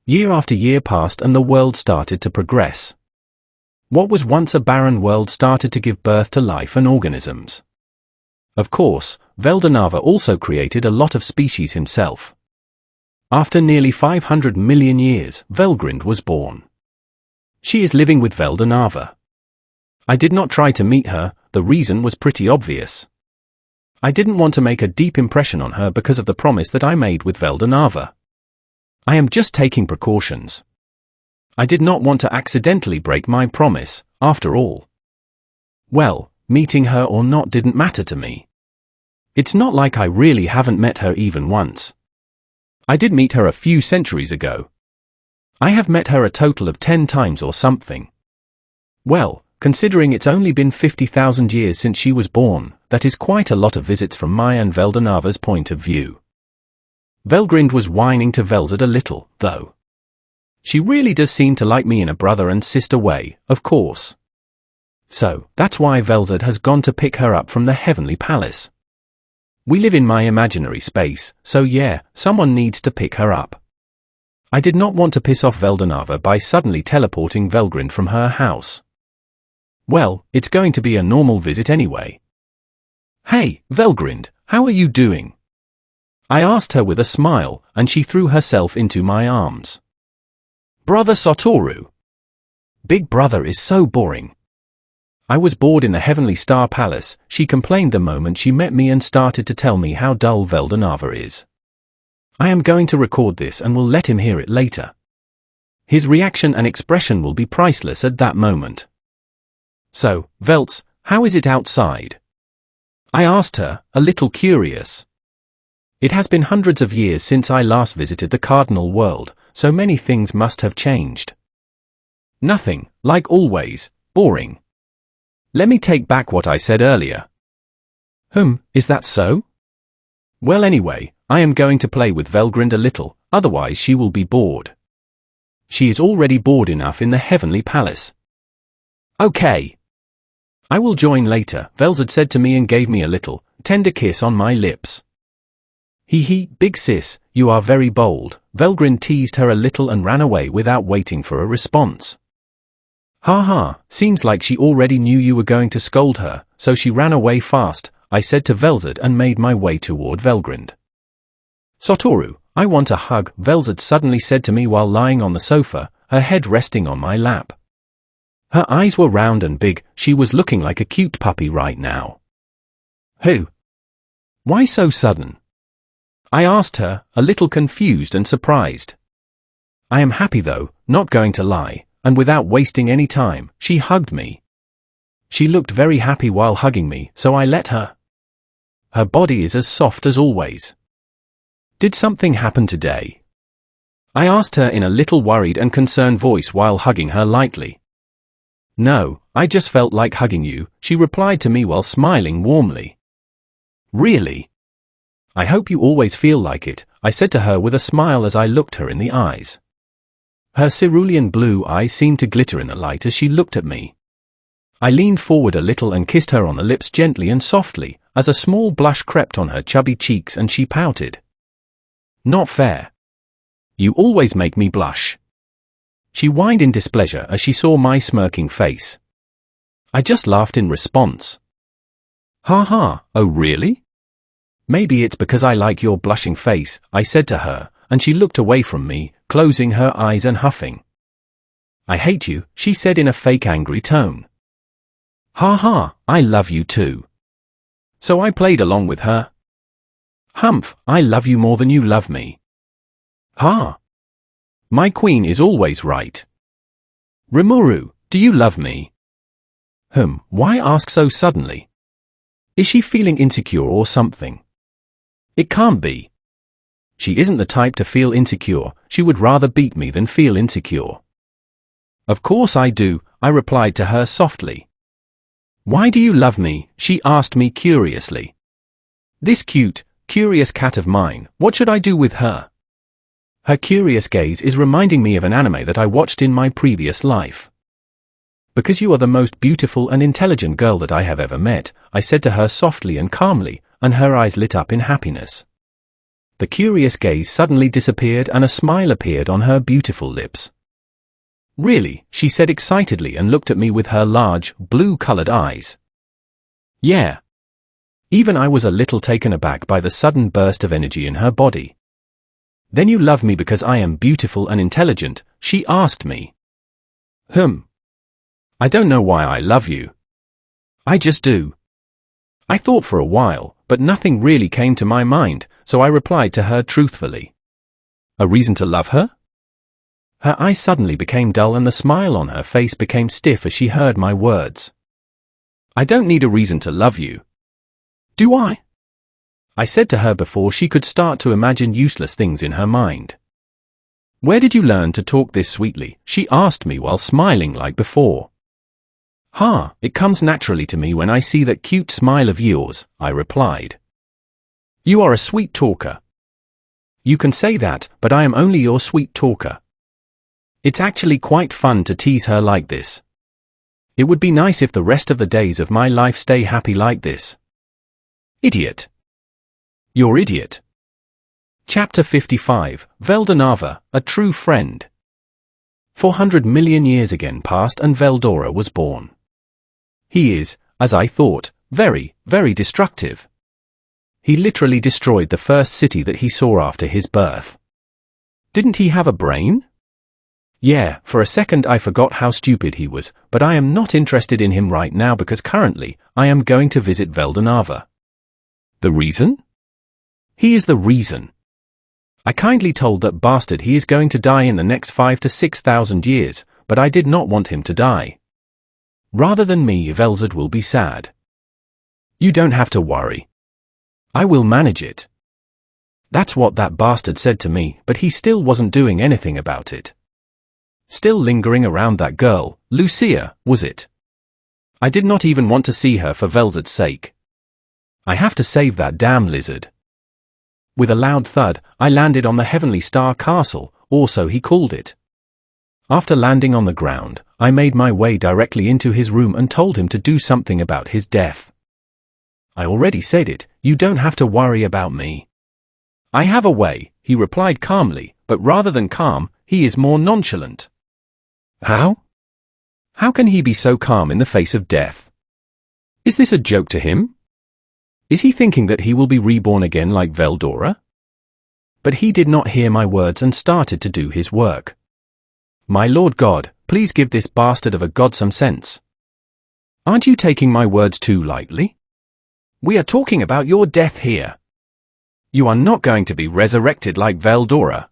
Year after year passed and the world started to progress. What was once a barren world started to give birth to life and organisms. Of course, Veldanava also created a lot of species himself. After nearly 500 million years, Velgrind was born. She is living with Veldanava. I did not try to meet her, the reason was pretty obvious. I didn't want to make a deep impression on her because of the promise that I made with Veldanava. I am just taking precautions. I did not want to accidentally break my promise, after all. Well, meeting her or not didn't matter to me. It's not like I really haven't met her even once. I did meet her a few centuries ago. I have met her a total of 10 times or something. Well, considering it's only been 50,000 years since she was born, that is quite a lot of visits from my and Veldanava's point of view. Velgrind was whining to Velzard a little, though. She really does seem to like me in a brother and sister way, of course. So, that's why Velzard has gone to pick her up from the Heavenly Palace. We live in my imaginary space, so yeah, someone needs to pick her up. I did not want to piss off Veldanava by suddenly teleporting Velgrind from her house. Well, it's going to be a normal visit anyway. Hey, Velgrind, how are you doing? I asked her with a smile, and she threw herself into my arms. Brother Satoru. Big brother is so boring. I was bored in the Heavenly Star Palace, she complained the moment she met me and started to tell me how dull Veldanava is. I am going to record this and will let him hear it later. His reaction and expression will be priceless at that moment. So, Veltz, how is it outside? I asked her, a little curious. It has been hundreds of years since I last visited the Cardinal World, so many things must have changed. Nothing, like always, boring. Let me take back what I said earlier. Is that so? Well anyway, I am going to play with Velgrind a little, otherwise she will be bored. She is already bored enough in the Heavenly Palace. Okay. I will join later, Velzard said to me and gave me a little, tender kiss on my lips. Hee, big sis, you are very bold. Velgrind teased her a little and ran away without waiting for a response. Ha ha, seems like she already knew you were going to scold her, so she ran away fast, I said to Velzard and made my way toward Velgrind. Satoru, I want a hug, Velzard suddenly said to me while lying on the sofa, her head resting on my lap. Her eyes were round and big, she was looking like a cute puppy right now. Who? Why so sudden? I asked her, a little confused and surprised. I am happy though, not going to lie, and without wasting any time, she hugged me. She looked very happy while hugging me, so I let her. Her body is as soft as always. Did something happen today? I asked her in a little worried and concerned voice while hugging her lightly. No, I just felt like hugging you, she replied to me while smiling warmly. Really? I hope you always feel like it, I said to her with a smile as I looked her in the eyes. Her cerulean blue eyes seemed to glitter in the light as she looked at me. I leaned forward a little and kissed her on the lips gently and softly, as a small blush crept on her chubby cheeks and she pouted. Not fair. You always make me blush. She whined in displeasure as she saw my smirking face. I just laughed in response. Ha ha, oh really? Maybe it's because I like your blushing face, I said to her, and she looked away from me, closing her eyes and huffing. I hate you, she said in a fake angry tone. Ha ha, I love you too. So I played along with her. Humph, I love you more than you love me. Ha! My queen is always right. Rimuru, do you love me? Why ask so suddenly? Is she feeling insecure or something? It can't be. She isn't the type to feel insecure, she would rather beat me than feel insecure. Of course I do, I replied to her softly. Why do you love me? She asked me curiously. This cute, curious cat of mine, what should I do with her? Her curious gaze is reminding me of an anime that I watched in my previous life. Because you are the most beautiful and intelligent girl that I have ever met, I said to her softly and calmly, and her eyes lit up in happiness. The curious gaze suddenly disappeared and a smile appeared on her beautiful lips. Really, she said excitedly and looked at me with her large, blue-colored eyes. Yeah. Even I was a little taken aback by the sudden burst of energy in her body. Then you love me because I am beautiful and intelligent, she asked me. I don't know why I love you. I just do. I thought for a while, but nothing really came to my mind, so I replied to her truthfully. A reason to love her? Her eyes suddenly became dull and the smile on her face became stiff as she heard my words. I don't need a reason to love you. Do I? I said to her before she could start to imagine useless things in her mind. Where did you learn to talk this sweetly? She asked me while smiling like before. It comes naturally to me when I see that cute smile of yours, I replied. You are a sweet talker. You can say that, but I am only your sweet talker. It's actually quite fun to tease her like this. It would be nice if the rest of the days of my life stay happy like this. Idiot. You're idiot. Chapter 55, Veldanava, a True Friend. 400 million years again passed and Veldora was born. He is, as I thought, very, very destructive. He literally destroyed the first city that he saw after his birth. Didn't he have a brain? Yeah, for a second I forgot how stupid he was, but I am not interested in him right now because currently, I am going to visit Veldanava. The reason? He is the reason. I kindly told that bastard he is going to die in the next 5,000 to 6,000 years, but I did not want him to die. Rather than me, Velzard will be sad. You don't have to worry. I will manage it. That's what that bastard said to me, but he still wasn't doing anything about it. Still lingering around that girl, Lucia, was it? I did not even want to see her for Velzard's sake. I have to save that damn lizard. With a loud thud, I landed on the Heavenly Star Castle, or so he called it. After landing on the ground, I made my way directly into his room and told him to do something about his death. I already said it, you don't have to worry about me. I have a way, he replied calmly, but rather than calm, he is more nonchalant. How? How can he be so calm in the face of death? Is this a joke to him? Is he thinking that he will be reborn again like Veldora? But he did not hear my words and started to do his work. My Lord God, please give this bastard of a god some sense. Aren't you taking my words too lightly? We are talking about your death here. You are not going to be resurrected like Veldora.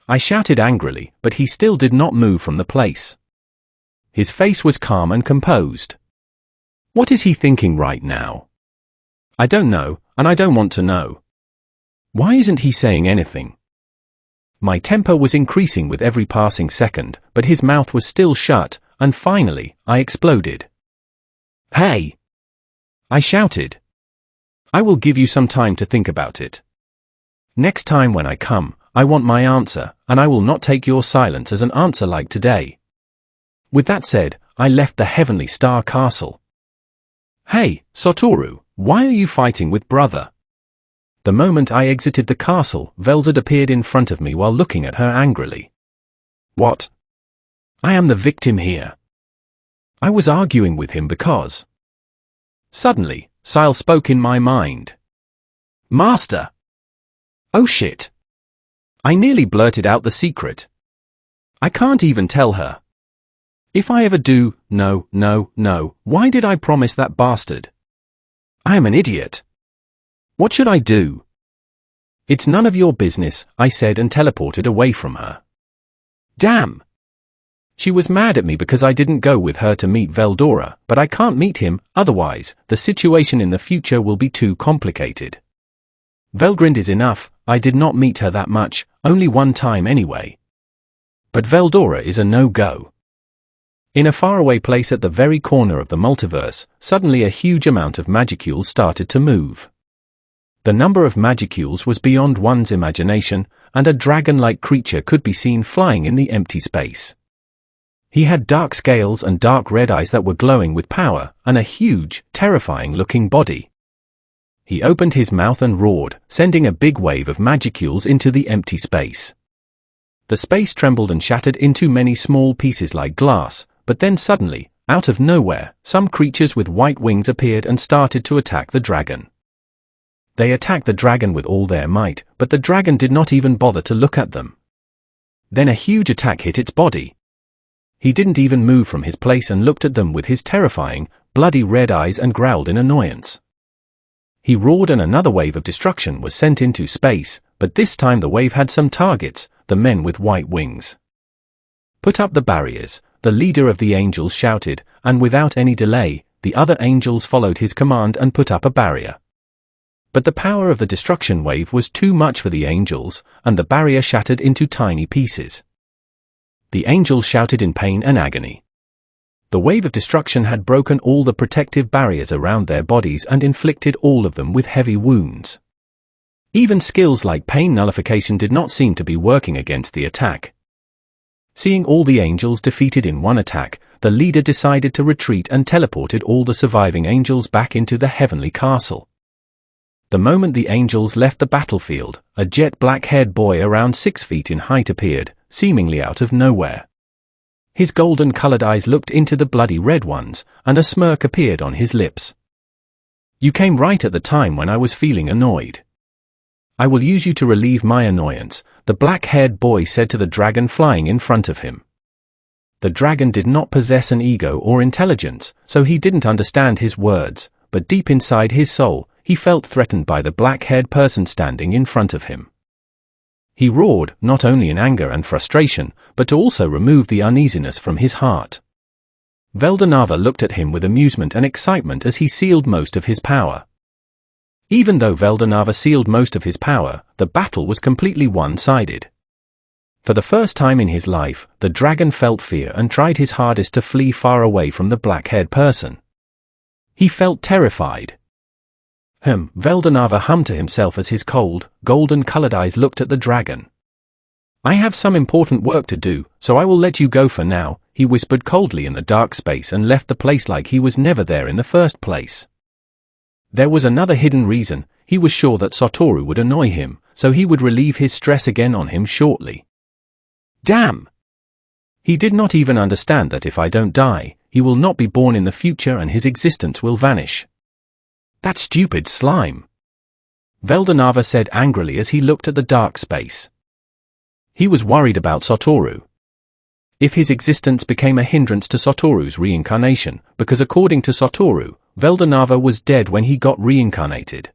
I shouted angrily, but he still did not move from the place. His face was calm and composed. What is he thinking right now? I don't know, and I don't want to know. Why isn't he saying anything? My temper was increasing with every passing second, but his mouth was still shut, and finally, I exploded. Hey! I shouted. I will give you some time to think about it. Next time when I come, I want my answer, and I will not take your silence as an answer like today. With that said, I left the Heavenly Star Castle. Hey, Satoru, why are you fighting with brother? The moment I exited the castle, Velzard appeared in front of me while looking at her angrily. What? I am the victim here. I was arguing with him because... Suddenly, Sile spoke in my mind. Master! Oh shit! I nearly blurted out the secret. I can't even tell her. If I ever do, no, why did I promise that bastard? I am an idiot. What should I do? It's none of your business, I said and teleported away from her. Damn! She was mad at me because I didn't go with her to meet Veldora, but I can't meet him, otherwise, the situation in the future will be too complicated. Velgrind is enough, I did not meet her that much, only one time anyway. But Veldora is a no-go. In a faraway place at the very corner of the multiverse, suddenly a huge amount of magicules started to move. The number of magicules was beyond one's imagination, and a dragon-like creature could be seen flying in the empty space. He had dark scales and dark red eyes that were glowing with power, and a huge, terrifying-looking body. He opened his mouth and roared, sending a big wave of magicules into the empty space. The space trembled and shattered into many small pieces like glass, but then suddenly, out of nowhere, some creatures with white wings appeared and started to attack the dragon. They attacked the dragon with all their might, but the dragon did not even bother to look at them. Then a huge attack hit its body. He didn't even move from his place and looked at them with his terrifying, bloody red eyes and growled in annoyance. He roared and another wave of destruction was sent into space, but this time the wave had some targets, the men with white wings. Put up the barriers, the leader of the angels shouted, and without any delay, the other angels followed his command and put up a barrier. But the power of the destruction wave was too much for the angels, and the barrier shattered into tiny pieces. The angels shouted in pain and agony. The wave of destruction had broken all the protective barriers around their bodies and inflicted all of them with heavy wounds. Even skills like pain nullification did not seem to be working against the attack. Seeing all the angels defeated in one attack, the leader decided to retreat and teleported all the surviving angels back into the heavenly castle. The moment the angels left the battlefield, a jet black-haired boy around 6 feet in height appeared, seemingly out of nowhere. His golden-colored eyes looked into the bloody red ones, and a smirk appeared on his lips. You came right at the time when I was feeling annoyed. I will use you to relieve my annoyance, the black-haired boy said to the dragon flying in front of him. The dragon did not possess an ego or intelligence, so he didn't understand his words, but deep inside his soul, he felt threatened by the black-haired person standing in front of him. He roared, not only in anger and frustration, but to also remove the uneasiness from his heart. Veldanava looked at him with amusement and excitement as he sealed most of his power. Even though Veldanava sealed most of his power, the battle was completely one-sided. For the first time in his life, the dragon felt fear and tried his hardest to flee far away from the black-haired person. He felt terrified. Veldanava hummed to himself as his cold, golden-colored eyes looked at the dragon. I have some important work to do, so I will let you go for now, he whispered coldly in the dark space and left the place like he was never there in the first place. There was another hidden reason. He was sure that Satoru would annoy him, so he would relieve his stress again on him shortly. Damn! He did not even understand that if I don't die, he will not be born in the future and his existence will vanish. That stupid slime! Veldanava said angrily as he looked at the dark space. He was worried about Satoru. If his existence became a hindrance to Satoru's reincarnation, because according to Satoru, Veldanava was dead when he got reincarnated.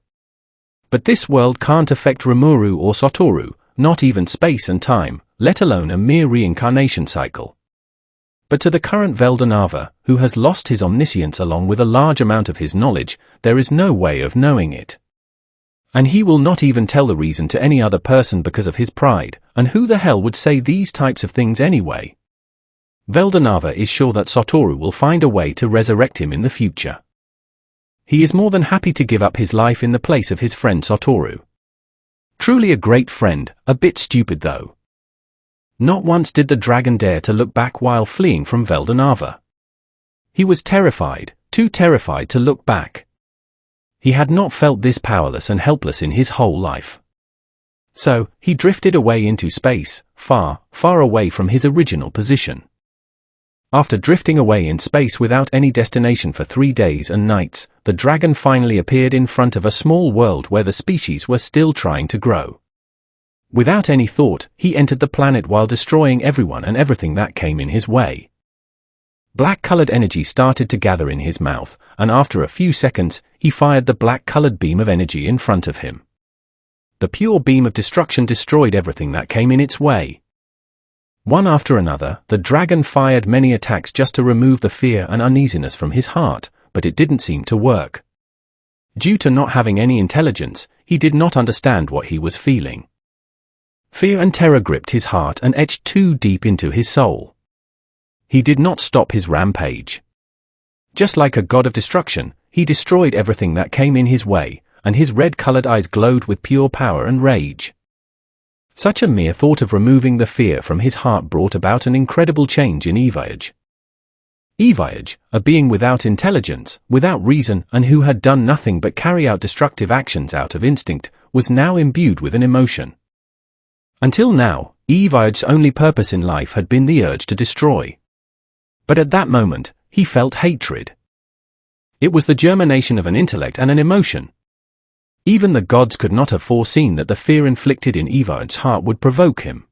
But this world can't affect Rimuru or Satoru, not even space and time, let alone a mere reincarnation cycle. But to the current Veldanava, who has lost his omniscience along with a large amount of his knowledge, there is no way of knowing it. And he will not even tell the reason to any other person because of his pride, and who the hell would say these types of things anyway? Veldanava is sure that Satoru will find a way to resurrect him in the future. He is more than happy to give up his life in the place of his friend Satoru. Truly a great friend, a bit stupid though. Not once did the dragon dare to look back while fleeing from Veldanava. He was terrified, too terrified to look back. He had not felt this powerless and helpless in his whole life. So, he drifted away into space, far, far away from his original position. After drifting away in space without any destination for 3 days and nights, the dragon finally appeared in front of a small world where the species were still trying to grow. Without any thought, he entered the planet while destroying everyone and everything that came in his way. Black-colored energy started to gather in his mouth, and after a few seconds, he fired the black-colored beam of energy in front of him. The pure beam of destruction destroyed everything that came in its way. One after another, the dragon fired many attacks just to remove the fear and uneasiness from his heart, but it didn't seem to work. Due to not having any intelligence, he did not understand what he was feeling. Fear and terror gripped his heart and etched too deep into his soul. He did not stop his rampage. Just like a god of destruction, he destroyed everything that came in his way, and his red-colored eyes glowed with pure power and rage. Such a mere thought of removing the fear from his heart brought about an incredible change in Evayage. Evayage, a being without intelligence, without reason, and who had done nothing but carry out destructive actions out of instinct, was now imbued with an emotion. Until now, Evayage's only purpose in life had been the urge to destroy. But at that moment, he felt hatred. It was the germination of an intellect and an emotion. Even the gods could not have foreseen that the fear inflicted in Evayage's heart would provoke him.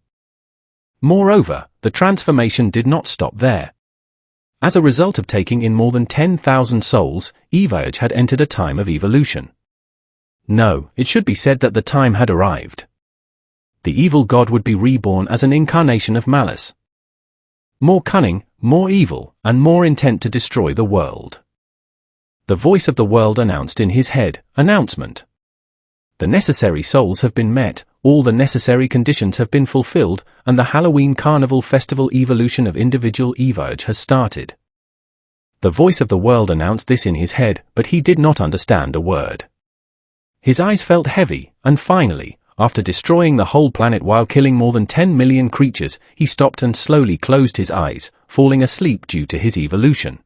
Moreover, the transformation did not stop there. As a result of taking in more than 10,000 souls, Evayage had entered a time of evolution. No, it should be said that the time had arrived. The evil god would be reborn as an incarnation of malice. More cunning, more evil, and more intent to destroy the world. The voice of the world announced in his head, announcement. The necessary souls have been met, all the necessary conditions have been fulfilled, and the Halloween Carnival Festival evolution of individual Evayage has started. The voice of the world announced this in his head, but he did not understand a word. His eyes felt heavy, and finally, after destroying the whole planet while killing more than 10 million creatures, he stopped and slowly closed his eyes, falling asleep due to his evolution.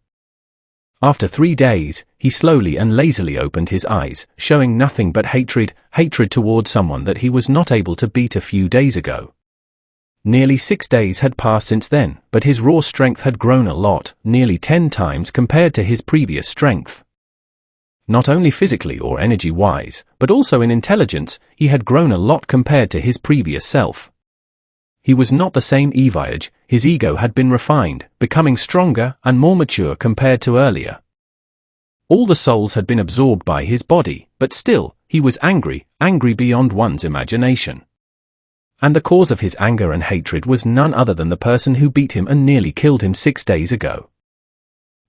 After 3 days, he slowly and lazily opened his eyes, showing nothing but hatred towards someone that he was not able to beat a few days ago. Nearly 6 days had passed since then, but his raw strength had grown a lot, nearly 10 times compared to his previous strength. Not only physically or energy-wise, but also in intelligence, he had grown a lot compared to his previous self. He was not the same Evayage, his ego had been refined, becoming stronger and more mature compared to earlier. All the souls had been absorbed by his body, but still, he was angry beyond one's imagination. And the cause of his anger and hatred was none other than the person who beat him and nearly killed him 6 days ago.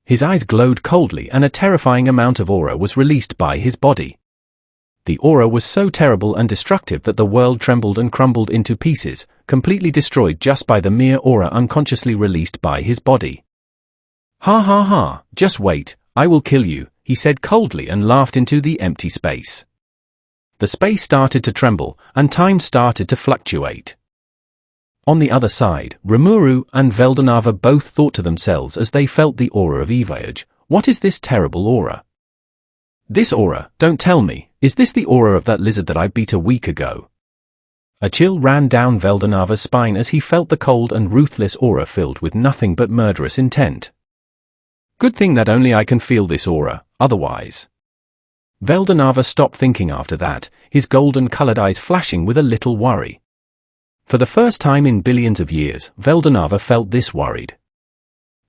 His eyes glowed coldly and a terrifying amount of aura was released by his body. The aura was so terrible and destructive that the world trembled and crumbled into pieces, completely destroyed just by the mere aura unconsciously released by his body. "Ha ha ha, just wait, I will kill you," he said coldly and laughed into the empty space. The space started to tremble, and time started to fluctuate. On the other side, Rimuru and Veldanava both thought to themselves as they felt the aura of Evayage, "What is this terrible aura? This aura, don't tell me, is this the aura of that lizard that I beat a week ago?" A chill ran down Veldanava's spine as he felt the cold and ruthless aura filled with nothing but murderous intent. Good thing that only I can feel this aura, otherwise. Veldanava stopped thinking after that, his golden-colored eyes flashing with a little worry. For the first time in billions of years, Veldanava felt this worried.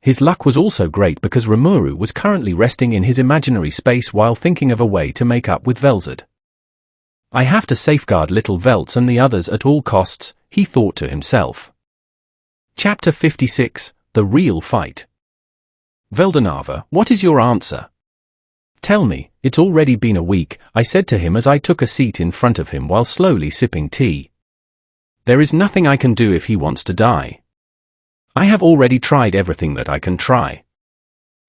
His luck was also great because Rimuru was currently resting in his imaginary space while thinking of a way to make up with Velzard. "I have to safeguard little Veltz and the others at all costs," he thought to himself. Chapter 56, the real fight. Veldanava, what is your answer? Tell me, it's already been a week, I said to him as I took a seat in front of him while slowly sipping tea. There is nothing I can do if he wants to die. I have already tried everything that I can try.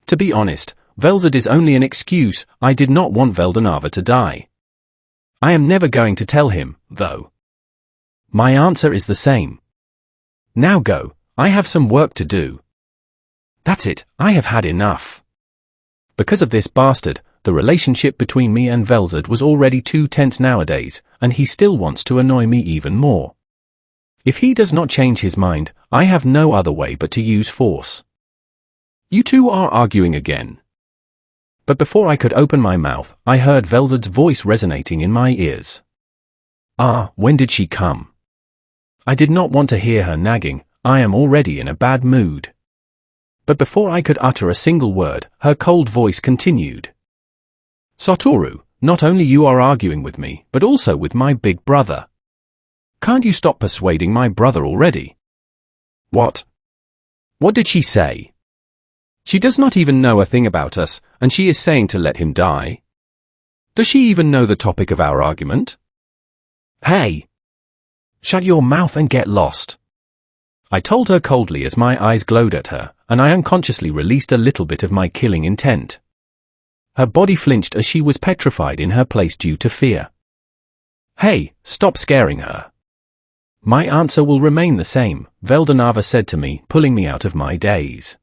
To be honest, Velzard is only an excuse. I did not want Veldanava to die. I am never going to tell him, though. My answer is the same. Now go, I have some work to do. That's it, I have had enough. Because of this bastard, the relationship between me and Velzard was already too tense nowadays, and he still wants to annoy me even more. If he does not change his mind, I have no other way but to use force. You two are arguing again. But before I could open my mouth, I heard Velzard's voice resonating in my ears. Ah, when did she come? I did not want to hear her nagging. I am already in a bad mood. But before I could utter a single word, her cold voice continued. Satoru, not only you are arguing with me, but also with my big brother. Can't you stop persuading my brother already? What? What did she say? She does not even know a thing about us, and she is saying to let him die. Does she even know the topic of our argument? Hey! Shut your mouth and get lost. I told her coldly as my eyes glowed at her, and I unconsciously released a little bit of my killing intent. Her body flinched as she was petrified in her place due to fear. Hey, stop scaring her. My answer will remain the same, Veldanava said to me, pulling me out of my daze.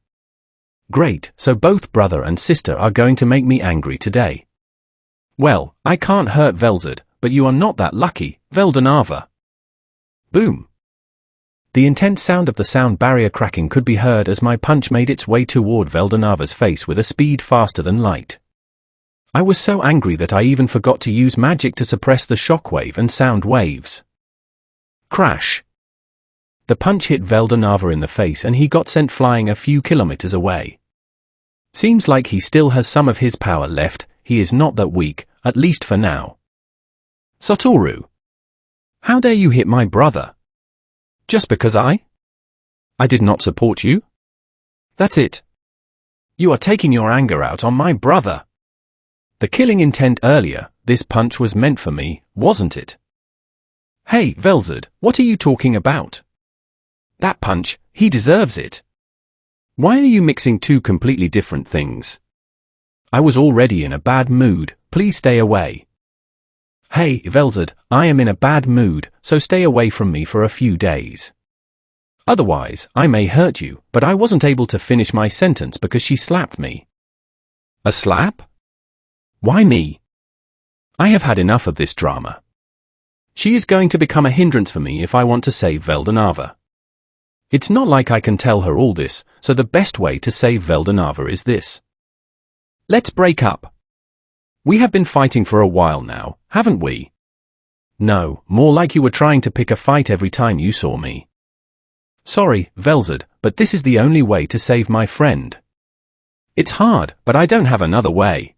Great, so both brother and sister are going to make me angry today. Well, I can't hurt Velzard, but you are not that lucky, Veldanava. Boom. The intense sound of the sound barrier cracking could be heard as my punch made its way toward Veldanava's face with a speed faster than light. I was so angry that I even forgot to use magic to suppress the shockwave and sound waves. Crash. The punch hit Veldanava in the face and he got sent flying a few kilometers away. Seems like he still has some of his power left. He is not that weak, at least for now. Satoru. How dare you hit my brother? Just because I did not support you? That's it. You are taking your anger out on my brother. The killing intent earlier, this punch was meant for me, wasn't it? Hey, Velzard, what are you talking about? That punch, he deserves it. Why are you mixing two completely different things? I was already in a bad mood, please stay away. Hey, Velzard, I am in a bad mood, so stay away from me for a few days. Otherwise, I may hurt you, but I wasn't able to finish my sentence because she slapped me. A slap? Why me? I have had enough of this drama. She is going to become a hindrance for me if I want to save Veldanava. It's not like I can tell her all this, so the best way to save Veldanava is this. Let's break up. We have been fighting for a while now, haven't we? No, more like you were trying to pick a fight every time you saw me. Sorry, Velzard, but this is the only way to save my friend. It's hard, but I don't have another way.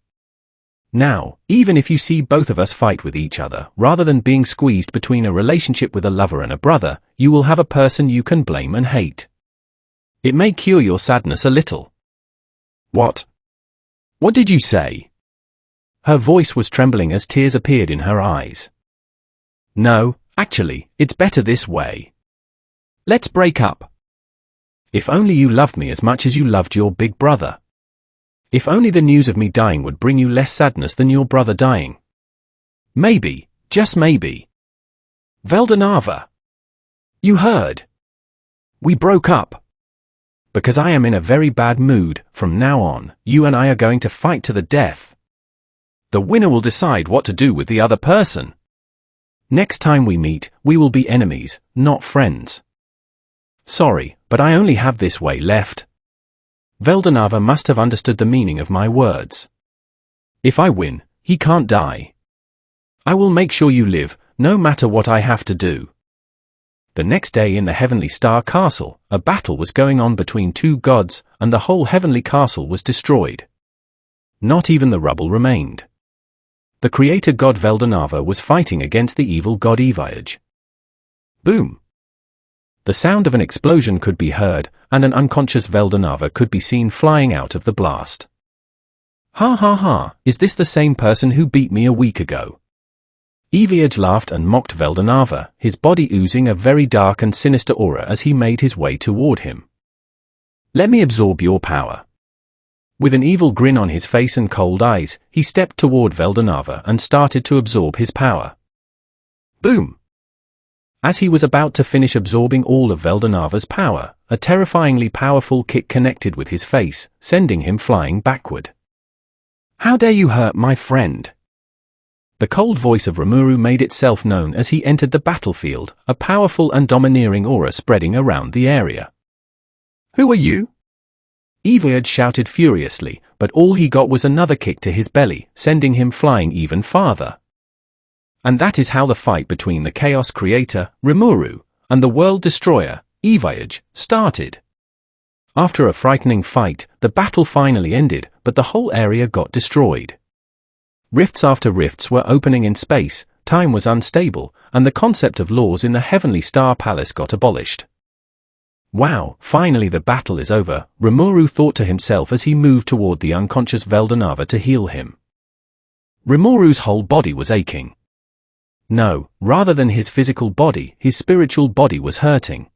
Now, even if you see both of us fight with each other, rather than being squeezed between a relationship with a lover and a brother, you will have a person you can blame and hate. It may cure your sadness a little. What? What did you say? Her voice was trembling as tears appeared in her eyes. No, actually, it's better this way. Let's break up. If only you loved me as much as you loved your big brother. If only the news of me dying would bring you less sadness than your brother dying. Maybe, just maybe. Veldanava. You heard. We broke up. Because I am in a very bad mood, from now on, you and I are going to fight to the death. The winner will decide what to do with the other person. Next time we meet, we will be enemies, not friends. Sorry, but I only have this way left. Veldanava must have understood the meaning of my words. If I win, he can't die. I will make sure you live, no matter what I have to do. The next day in the Heavenly Star Castle, a battle was going on between two gods, and the whole heavenly castle was destroyed. Not even the rubble remained. The creator god Veldanava was fighting against the evil god Evige. Boom! The sound of an explosion could be heard, and an unconscious Veldanava could be seen flying out of the blast. Ha ha ha, is this the same person who beat me a week ago? Eviage laughed and mocked Veldanava, his body oozing a very dark and sinister aura as he made his way toward him. Let me absorb your power. With an evil grin on his face and cold eyes, he stepped toward Veldanava and started to absorb his power. Boom! As he was about to finish absorbing all of Veldanava's power, a terrifyingly powerful kick connected with his face, sending him flying backward. How dare you hurt my friend? The cold voice of Rimuru made itself known as he entered the battlefield, a powerful and domineering aura spreading around the area. Who are you? Eviard shouted furiously, but all he got was another kick to his belly, sending him flying even farther. And that is how the fight between the Chaos Creator, Rimuru, and the World Destroyer, Eviard, started. After a frightening fight, the battle finally ended, but the whole area got destroyed. Rifts after rifts were opening in space, time was unstable, and the concept of laws in the Heavenly Star Palace got abolished. Wow, finally the battle is over, Rimuru thought to himself as he moved toward the unconscious Veldanava to heal him. Rimuru's whole body was aching. No, rather than his physical body, his spiritual body was hurting.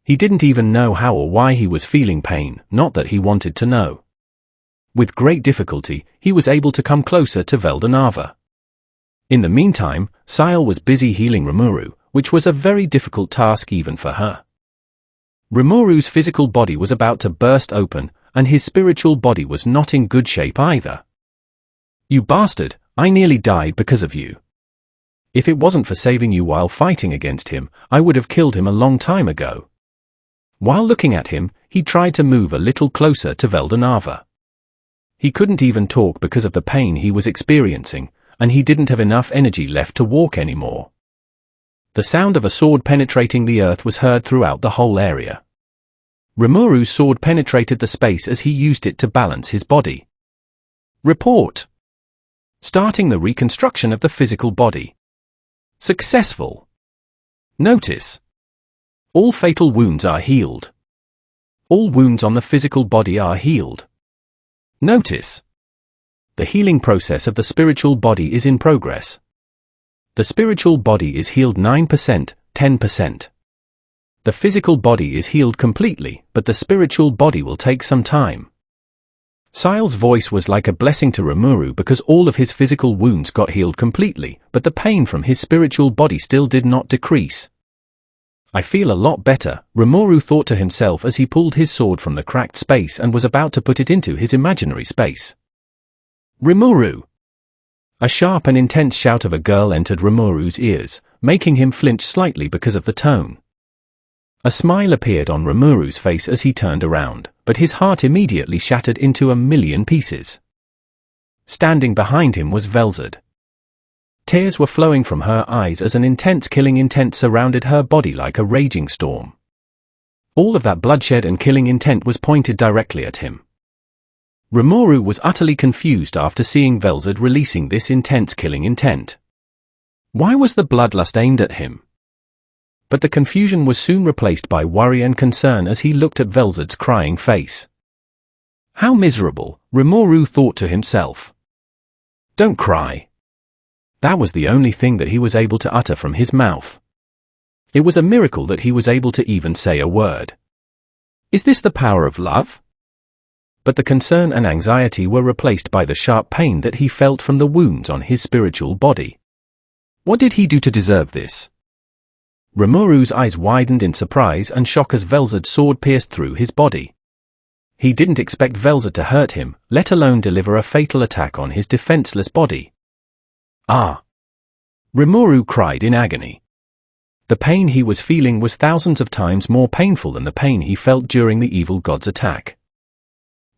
He didn't even know how or why he was feeling pain, not that he wanted to know. With great difficulty, he was able to come closer to Veldanava. In the meantime, Sile was busy healing Rimuru, which was a very difficult task even for her. Rimuru's physical body was about to burst open, and his spiritual body was not in good shape either. You bastard, I nearly died because of you. If it wasn't for saving you while fighting against him, I would have killed him a long time ago. While looking at him, he tried to move a little closer to Veldanava. He couldn't even talk because of the pain he was experiencing, and he didn't have enough energy left to walk anymore. The sound of a sword penetrating the earth was heard throughout the whole area. Rimuru's sword penetrated the space as he used it to balance his body. Report. Starting the reconstruction of the physical body. Successful. Notice. All fatal wounds are healed. All wounds on the physical body are healed. Notice. The healing process of the spiritual body is in progress. The spiritual body is healed 9%, 10%. The physical body is healed completely, but the spiritual body will take some time. Sile's voice was like a blessing to Rimuru because all of his physical wounds got healed completely, but the pain from his spiritual body still did not decrease. I feel a lot better, Rimuru thought to himself as he pulled his sword from the cracked space and was about to put it into his imaginary space. Rimuru! A sharp and intense shout of a girl entered Rimuru's ears, making him flinch slightly because of the tone. A smile appeared on Rimuru's face as he turned around, but his heart immediately shattered into a million pieces. Standing behind him was Velzard. Tears were flowing from her eyes as an intense killing intent surrounded her body like a raging storm. All of that bloodshed and killing intent was pointed directly at him. Rimuru was utterly confused after seeing Velzard releasing this intense killing intent. Why was the bloodlust aimed at him? But the confusion was soon replaced by worry and concern as he looked at Velzard's crying face. How miserable, Rimuru thought to himself. Don't cry. That was the only thing that he was able to utter from his mouth. It was a miracle that he was able to even say a word. Is this the power of love? But the concern and anxiety were replaced by the sharp pain that he felt from the wounds on his spiritual body. What did he do to deserve this? Rimuru's eyes widened in surprise and shock as Velzard's sword pierced through his body. He didn't expect Velzard to hurt him, let alone deliver a fatal attack on his defenseless body. Ah! Rimuru cried in agony. The pain he was feeling was thousands of times more painful than the pain he felt during the evil god's attack.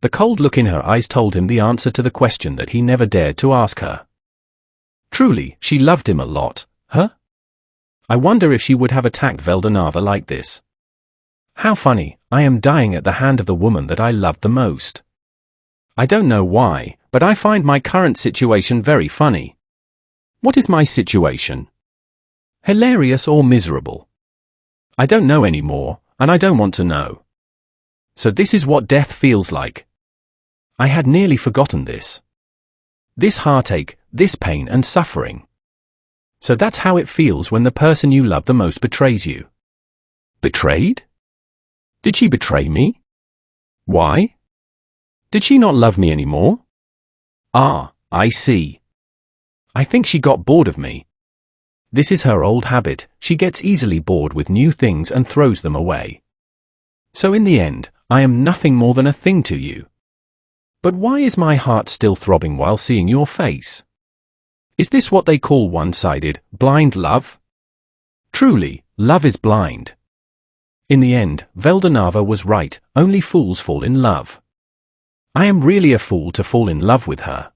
The cold look in her eyes told him the answer to the question that he never dared to ask her. Truly, she loved him a lot, huh? I wonder if she would have attacked Veldanava like this. How funny, I am dying at the hand of the woman that I loved the most. I don't know why, but I find my current situation very funny. What is my situation? Hilarious or miserable? I don't know anymore, and I don't want to know. So this is what death feels like. I had nearly forgotten this. This heartache, this pain and suffering. So that's how it feels when the person you love the most betrays you. Betrayed? Did she betray me? Why? Did she not love me anymore? Ah, I see. I think she got bored of me. This is her old habit, she gets easily bored with new things and throws them away. So in the end, I am nothing more than a thing to you. But why is my heart still throbbing while seeing your face? Is this what they call one-sided, blind love? Truly, love is blind. In the end, Velzard was right, only fools fall in love. I am really a fool to fall in love with her.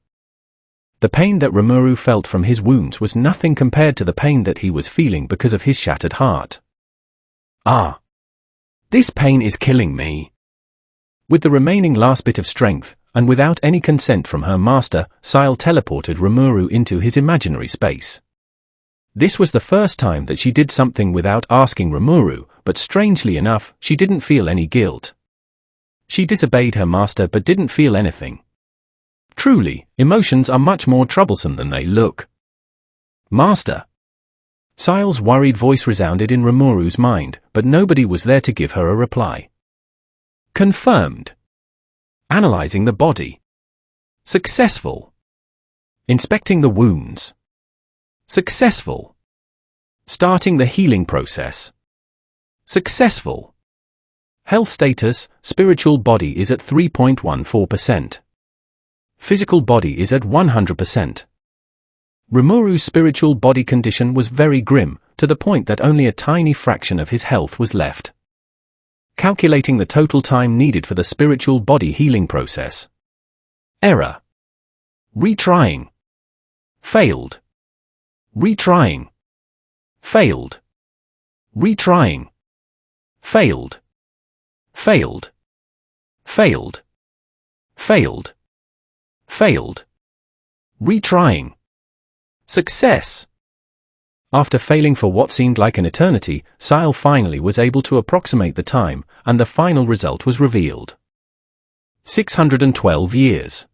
The pain that Rimuru felt from his wounds was nothing compared to the pain that he was feeling because of his shattered heart. Ah! This pain is killing me. With the remaining last bit of strength, and without any consent from her master, Sile teleported Rimuru into his imaginary space. This was the first time that she did something without asking Rimuru, but strangely enough, she didn't feel any guilt. She disobeyed her master but didn't feel anything. Truly, emotions are much more troublesome than they look. Master! Sile's worried voice resounded in Rimuru's mind, but nobody was there to give her a reply. Confirmed. Analyzing the body. Successful. Inspecting the wounds. Successful. Starting the healing process. Successful. Health status, spiritual body is at 3.14%. Physical body is at 100%. Rimuru's spiritual body condition was very grim, to the point that only a tiny fraction of his health was left. Calculating the total time needed for the spiritual body healing process. Error. Retrying. Failed. Retrying. Failed. Retrying. Failed. Failed. Failed. Failed. Failed. Retrying. Success. After failing for what seemed like an eternity, Sile finally was able to approximate the time, and the final result was revealed. 612 years.